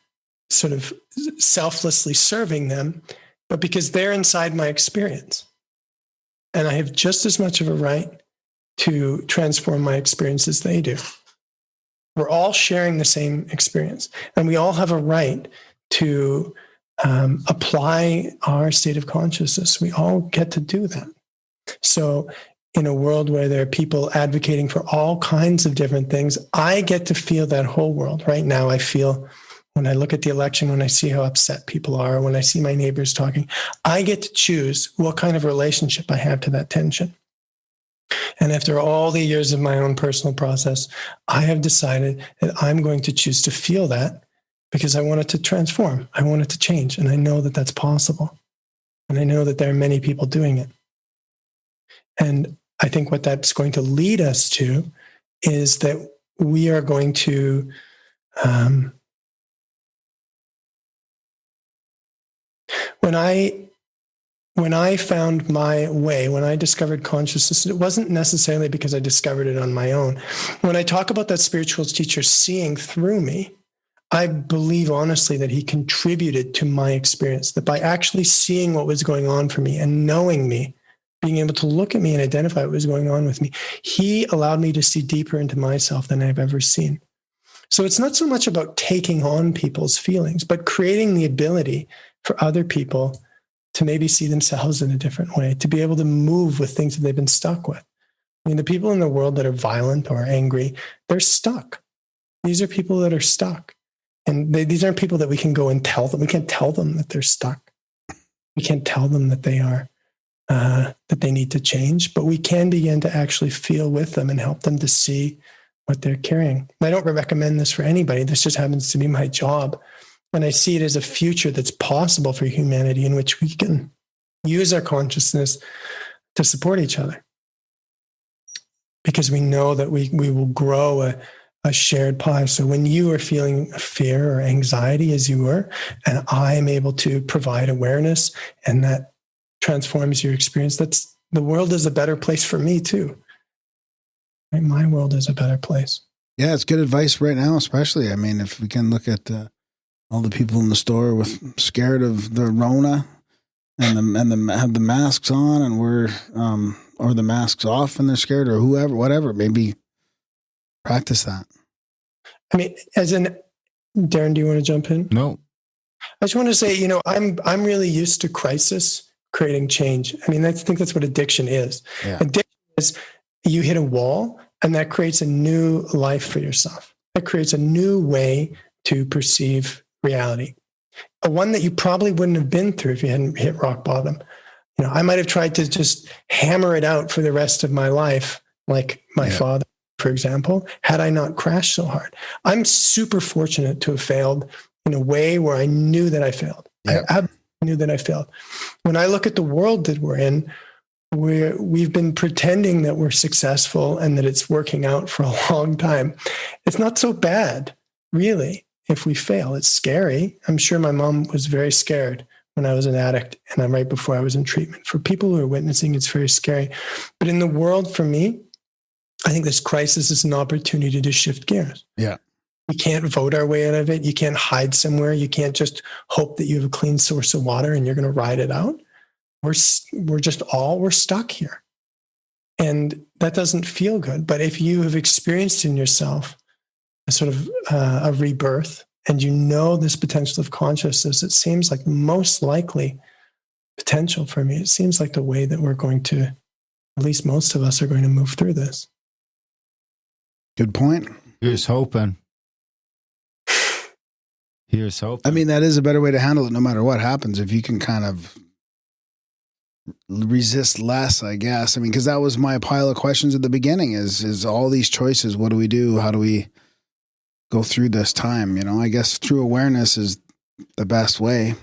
sort of selflessly serving them, but because they're inside my experience. And I have just as much of a right to transform my experience as they do. We're all sharing the same experience, and we all have a right to apply our state of consciousness. We all get to do that. So in a world where there are people advocating for all kinds of different things, I get to feel that whole world. Right now, I feel when I look at the election, when I see how upset people are, when I see my neighbors talking, I get to choose what kind of relationship I have to that tension. And after all the years of my own personal process, I have decided that I'm going to choose to feel that because I want it to transform. I want it to change. And I know that that's possible. And I know that there are many people doing it. And I think what that's going to lead us to is that we are going to when I found my way, when I discovered consciousness, it wasn't necessarily because I discovered it on my own. When I talk about that spiritual teacher seeing through me, I believe honestly that he contributed to my experience, that by actually seeing what was going on for me and knowing me, being able to look at me and identify what was going on with me, he allowed me to see deeper into myself than I've ever seen. So it's not so much about taking on people's feelings, but creating the ability for other people to maybe see themselves in a different way, to be able to move with things that they've been stuck with. I mean, the people in the world that are violent or angry, they're stuck. These are people that are stuck. And these aren't people that we can go and tell them. We can't tell them that they're stuck. We can't tell them that they are, that they need to change, but we can begin to actually feel with them and help them to see what they're carrying. I don't recommend this for anybody. This just happens to be my job. And I see it as a future that's possible for humanity in which we can use our consciousness to support each other. Because we know that we will grow a shared pie. So when you are feeling fear or anxiety as you were, and I am able to provide awareness and that transforms your experience, the world is a better place for me too. Right? My world is a better place. Yeah, it's good advice right now, especially. I mean, if we can look at all the people in the store scared of the Rona and have the masks on, and we're or the masks off and they're scared, or whoever, whatever, maybe practice that. I mean, Darren, do you want to jump in? No. I just want to say, I'm really used to crisis creating change. I mean, I think that's what addiction is. Yeah. Addiction is you hit a wall and that creates a new life for yourself. That creates a new way to perceive reality. A one that you probably wouldn't have been through if you hadn't hit rock bottom. I might have tried to just hammer it out for the rest of my life, like my father, for example, had I not crashed so hard. I'm super fortunate to have failed in a way where I knew that I failed. Yeah. I knew that I failed. When I look at the world that we're in, we've been pretending that we're successful and that it's working out for a long time. It's not so bad, really, if we fail. It's scary. I'm sure my mom was very scared when I was an addict and I'm right before I was in treatment. For people who are witnessing, it's very scary. But in the world, for me, I think this crisis is an opportunity to shift gears. Yeah. We can't vote our way out of it. You can't hide somewhere. You can't just hope that you have a clean source of water and you're going to ride it out. We're stuck here. And that doesn't feel good. But if you have experienced in yourself a sort of a rebirth, and this potential of consciousness, it seems like most likely potential for me. It seems like the way that we're going to, at least most of us are going to move through this. Good point. Here's hoping. Here's hoping. I mean, that is a better way to handle it no matter what happens. If you can kind of resist less, I guess. I mean, because that was my pile of questions at the beginning is all these choices. What do we do? How do we go through this time? I guess true awareness is the best way.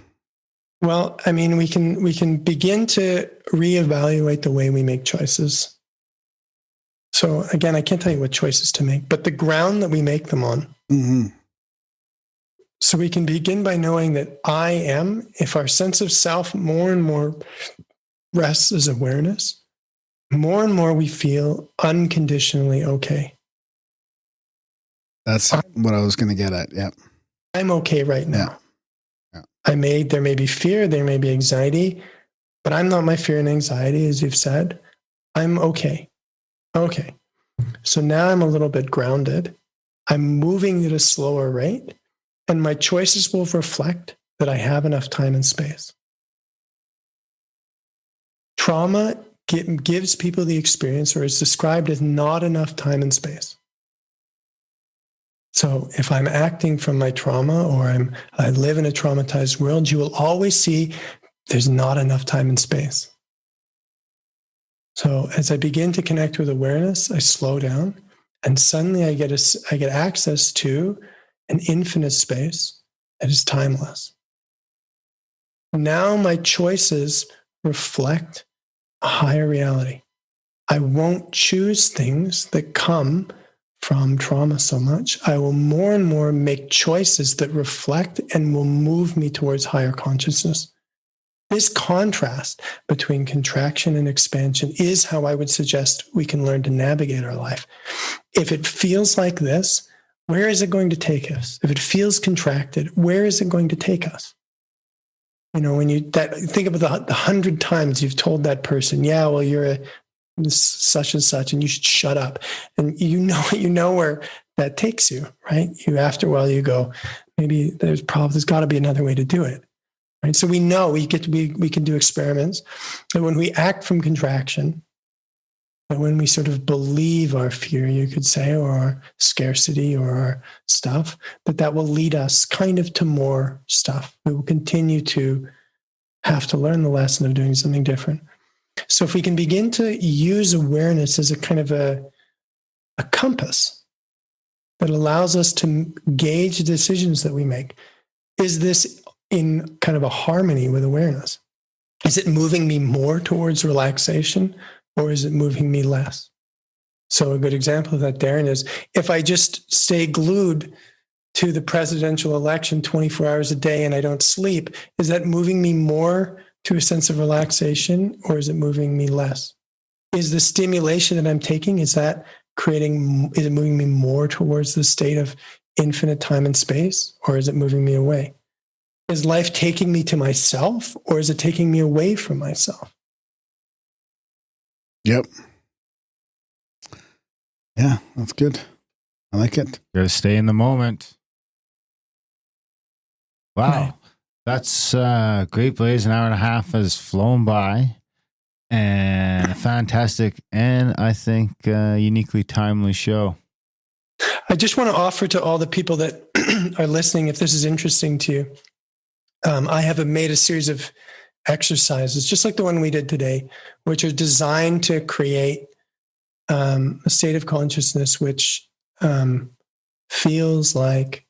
Well, I mean, we can begin to reevaluate the way we make choices. So again, I can't tell you what choices to make, but the ground that we make them on. Mm-hmm. So we can begin by knowing that I am, if our sense of self more and more rests as awareness, more and more we feel unconditionally okay. That's what I was going to get at. Yeah. I'm okay right now. Yeah. There may be fear, there may be anxiety, but I'm not my fear and anxiety, as you've said. I'm okay. Okay. So now I'm a little bit grounded. I'm moving at a slower rate, and my choices will reflect that I have enough time and space. Trauma gives people the experience, or is described as not enough time and space. So if I'm acting from my trauma, or I live in a traumatized world, you will always see there's not enough time and space. So as I begin to connect with awareness, I slow down, and suddenly I get access to an infinite space that is timeless. Now my choices reflect a higher reality. I won't choose things that come from trauma so much. I will more and more make choices that reflect and will move me towards higher consciousness. This contrast between contraction and expansion is how I would suggest we can learn to navigate our life. If it feels like this, where is it going to take us? If it feels contracted, where is it going to take us? When think about the 100 times you've told that person, yeah, well, you're such and such, and you should shut up. And you know where that takes you, right? After a while, you go, maybe there's got to be another way to do it, right? So we know we can do experiments, that when we act from contraction, that when we sort of believe our fear, you could say, or our scarcity or our stuff, that will lead us kind of to more stuff. We will continue to have to learn the lesson of doing something different. So if we can begin to use awareness as a kind of a compass that allows us to gauge the decisions that we make, is this in kind of a harmony with awareness? Is it moving me more towards relaxation, or is it moving me less? So a good example of that, Darren, is if I just stay glued to the presidential election 24 hours a day and I don't sleep, is that moving me more to a sense of relaxation, or is it moving me less? Is the stimulation that I'm taking, is it moving me more towards the state of infinite time and space, or is it moving me away? Is life taking me to myself, or is it taking me away from myself? Yep. Yeah, that's good. I like it. Gotta stay in the moment. Wow. Right. That's great, Blaise. An hour and a half has flown by, and a fantastic and I think uniquely timely show. I just want to offer to all the people that are listening, if this is interesting to you, I have made a series of exercises, just like the one we did today, which are designed to create a state of consciousness which feels like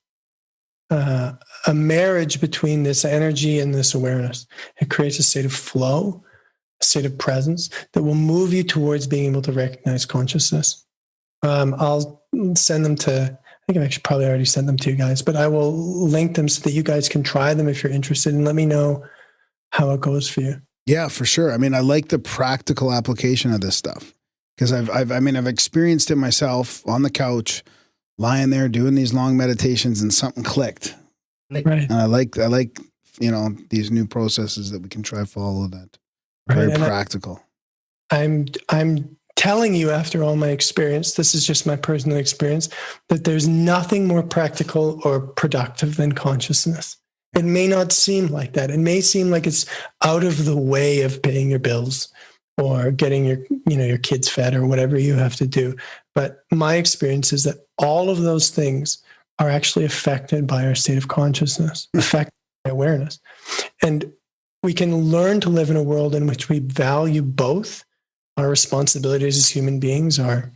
a marriage between this energy and this awareness. It creates a state of flow, a state of presence that will move you towards being able to recognize consciousness. I'll send them to, I think I've actually probably already sent them to you guys, but I will link them so that you guys can try them if you're interested, and let me know how it goes for you. Yeah, for sure. I mean, I like the practical application of this stuff because I've experienced it myself on the couch, lying there doing these long meditations, and something clicked. Right. And I like, these new processes that we can try follow that. Very Right. practical. I'm telling you, after all my experience, this is just my personal experience, that there's nothing more practical or productive than consciousness. It may not seem like that. It may seem like it's out of the way of paying your bills or getting your kids fed or whatever you have to do. But my experience is that all of those things are actually affected by our state of consciousness, affected by awareness. And we can learn to live in a world in which we value both our responsibilities as human beings, are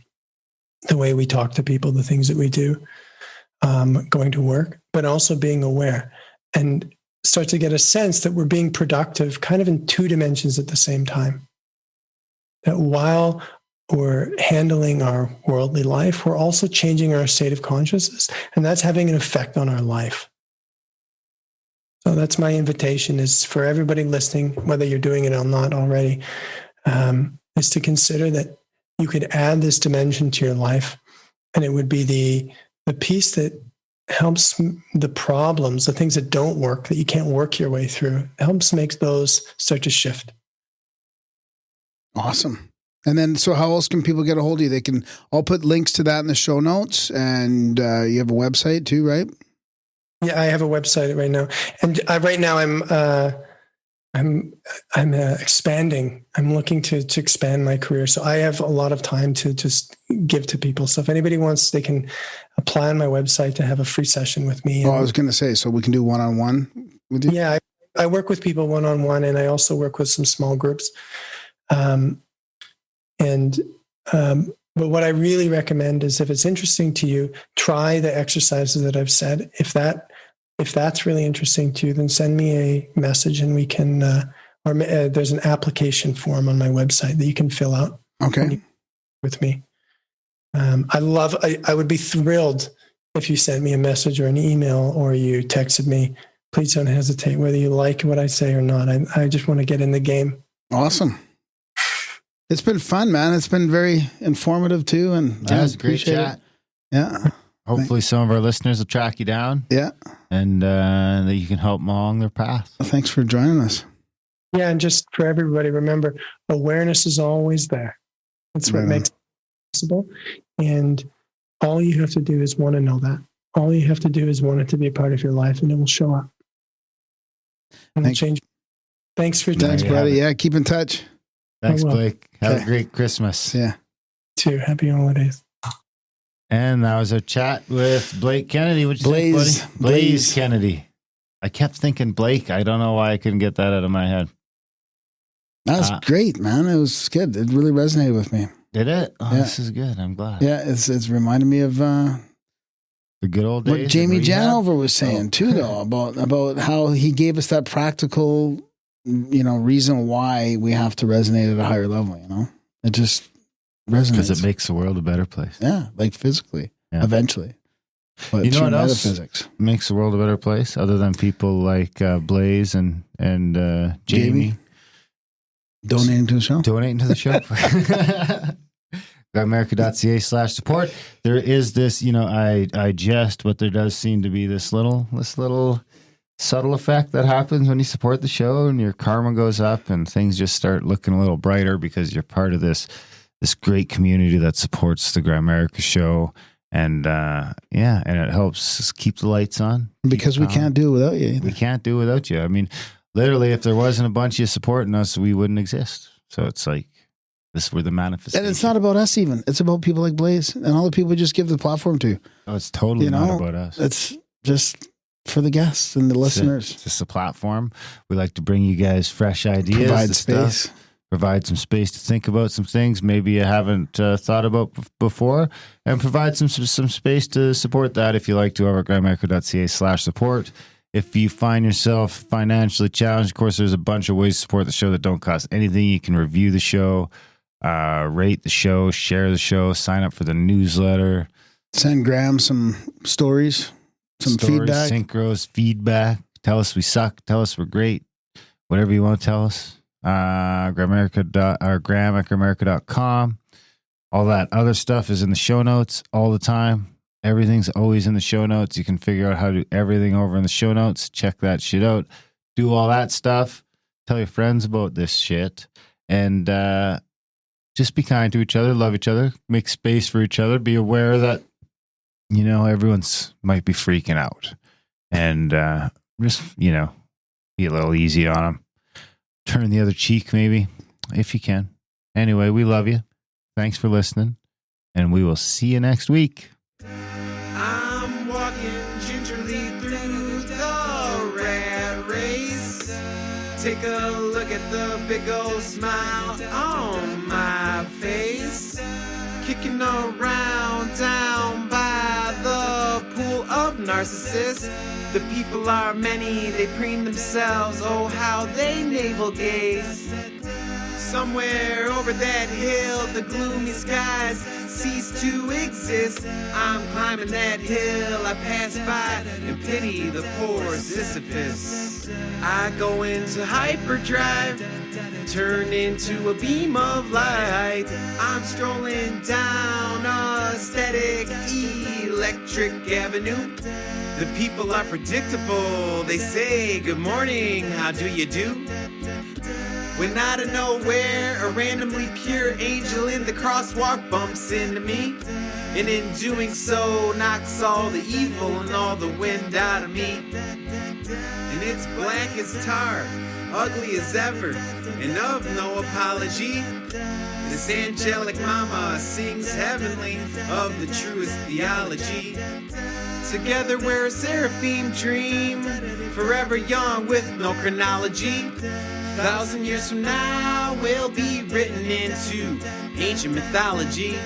the way we talk to people, the things that we do, going to work, but also being aware, and start to get a sense that we're being productive kind of in two dimensions at the same time. That while we're handling our worldly life, we're also changing our state of consciousness, and that's having an effect on our life. So that's my invitation, is for everybody listening, whether you're doing it or not already, is to consider that you could add this dimension to your life, and it would be the piece that helps the problems, the things that don't work, that you can't work your way through, helps make those start to shift. Awesome. And then, so how else can people get a hold of you? I'll put links to that in the show notes, and you have a website too, right? Yeah, I have a website right now, and right now I'm expanding. I'm looking to expand my career, so I have a lot of time to just give to people. So if anybody wants, they can apply on my website to have a free session with me. I was going to say, so we can do one-on-one with you. Yeah, I work with people one-on-one, and I also work with some small groups. But what I really recommend is, if it's interesting to you, try the exercises that I've said. If that's really interesting to you, then send me a message, and we can, there's an application form on my website that you can fill out. Okay. With me. I would be thrilled if you sent me a message or an email, or you texted me. Please don't hesitate, whether you like what I say or not. I just want to get in the game. Awesome. It's been fun, man. It's been very informative too. And yeah, it's a great chat. Yeah. Hopefully some of our listeners will track you down. Yeah. And that you can help them along their path. Well, thanks for joining us. Yeah. And just for everybody, remember, awareness is always there. That's what makes it possible. And all you have to do is want to know that. All you have to do is want it to be a part of your life, and it will show up. And it'll change. Thanks for Thanks, buddy. Yeah. Keep in touch. Thanks, Blake. Have a great Christmas. Yeah. Too. Happy holidays. And that was our chat with Blake Kennedy. What'd you think, buddy? Blaise Kennedy. I kept thinking Blake. I don't know why I couldn't get that out of my head. That's great, man. It was good. It really resonated with me. Did it? Oh, yeah. This is good. I'm glad. Yeah, it's reminded me of the good old days. What Jamie Janover was saying too, though, about how he gave us that practical, reason why we have to resonate at a higher level. It just resonates. Because it makes the world a better place. Yeah, like physically, Yeah. eventually. But You know what else metaphysics makes the world a better place, other than people like Blaise and Jamie donating to the show. donating to the show? Grimerica.ca/support. There is this, I jest, but there does seem to be this little subtle effect that happens when you support the show, and your karma goes up, and things just start looking a little brighter because you're part of this great community that supports the Grimerica show. And and it helps keep the lights on. Because we can't do it without you either. We can't do it without you. I mean, literally, if there wasn't a bunch of you supporting us, we wouldn't exist. So it's like, this is where the manifestation. And it's not about us even. It's about people like Blaise and all the people we just give the platform to. Oh, it's totally not about us. It's just for the guests and the listeners. It's just a platform. We like to bring you guys fresh ideas. Provide space. Provide some space to think about some things maybe you haven't thought about before, and provide some space to support that if you like to over at grimerica.ca/support. If you find yourself financially challenged, of course, there's a bunch of ways to support the show that don't cost anything. You can review the show, rate the show, share the show, sign up for the newsletter. Send Graham some stories, feedback. Synchros, feedback. Tell us we suck. Tell us we're great. Whatever you want to tell us. Graham at Grimerica.com. All that other stuff is in the show notes all the time. Everything's always in the show notes. You can figure out how to do everything over in the show notes. Check that shit out. Do all that stuff. Tell your friends about this shit. And just be kind to each other. Love each other. Make space for each other. Be aware that, everyone's might be freaking out. And just, be a little easy on them. Turn the other cheek, maybe, if you can. Anyway, we love you. Thanks for listening. And we will see you next week. I'm walking gingerly through the rat race. Take a look at the big old smile on my face. Kicking around down by the pool of narcissists. The people are many, they preen themselves, oh how they navel gaze. Somewhere over that hill, the gloomy skies cease to exist. I'm climbing that hill, I pass by and pity the poor Sisyphus. I go into hyperdrive, turn into a beam of light. I'm strolling down a static electric avenue. The people are predictable, they say good morning, how do you do? When out of nowhere, a randomly pure angel in the crosswalk bumps into me. And in doing so, knocks all the evil and all the wind out of me. And it's black as tar, ugly as ever, and of no apology. This angelic mama sings heavenly of the truest theology. Together we're a seraphim dream, forever young with no chronology. 1,000 years from now we'll be written into ancient mythology.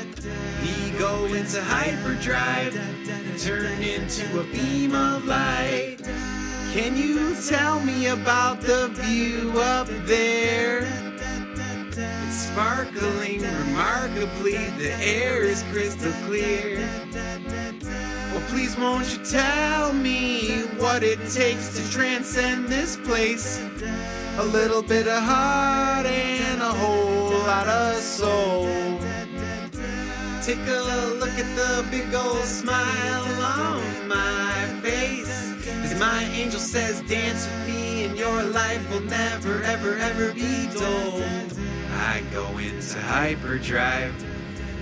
We go into hyperdrive, turn into a beam of light. Can you tell me about the view up there? It's sparkling remarkably, the air is crystal clear. Well, please won't you tell me what it takes to transcend this place? A little bit of heart and a whole lot of soul. Take a look at the big old smile on my face. As my angel says, dance with me and your life will never, ever, ever be dull. I go into hyperdrive,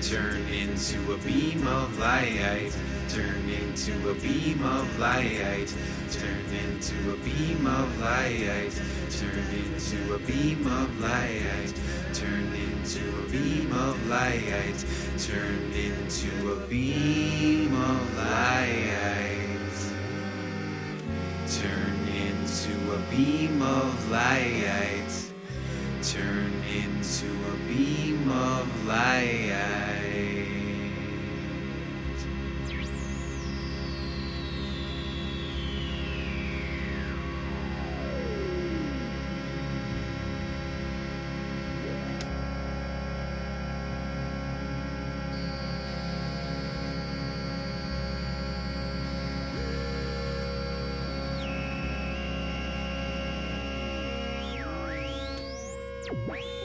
turn into a beam of light. Turn into a beam of light. Turn into a beam of light. Turn into a beam of light. Turn into a beam of light. Turn into a beam of light. Turn into a beam of light. Turn into a beam of light. Bye.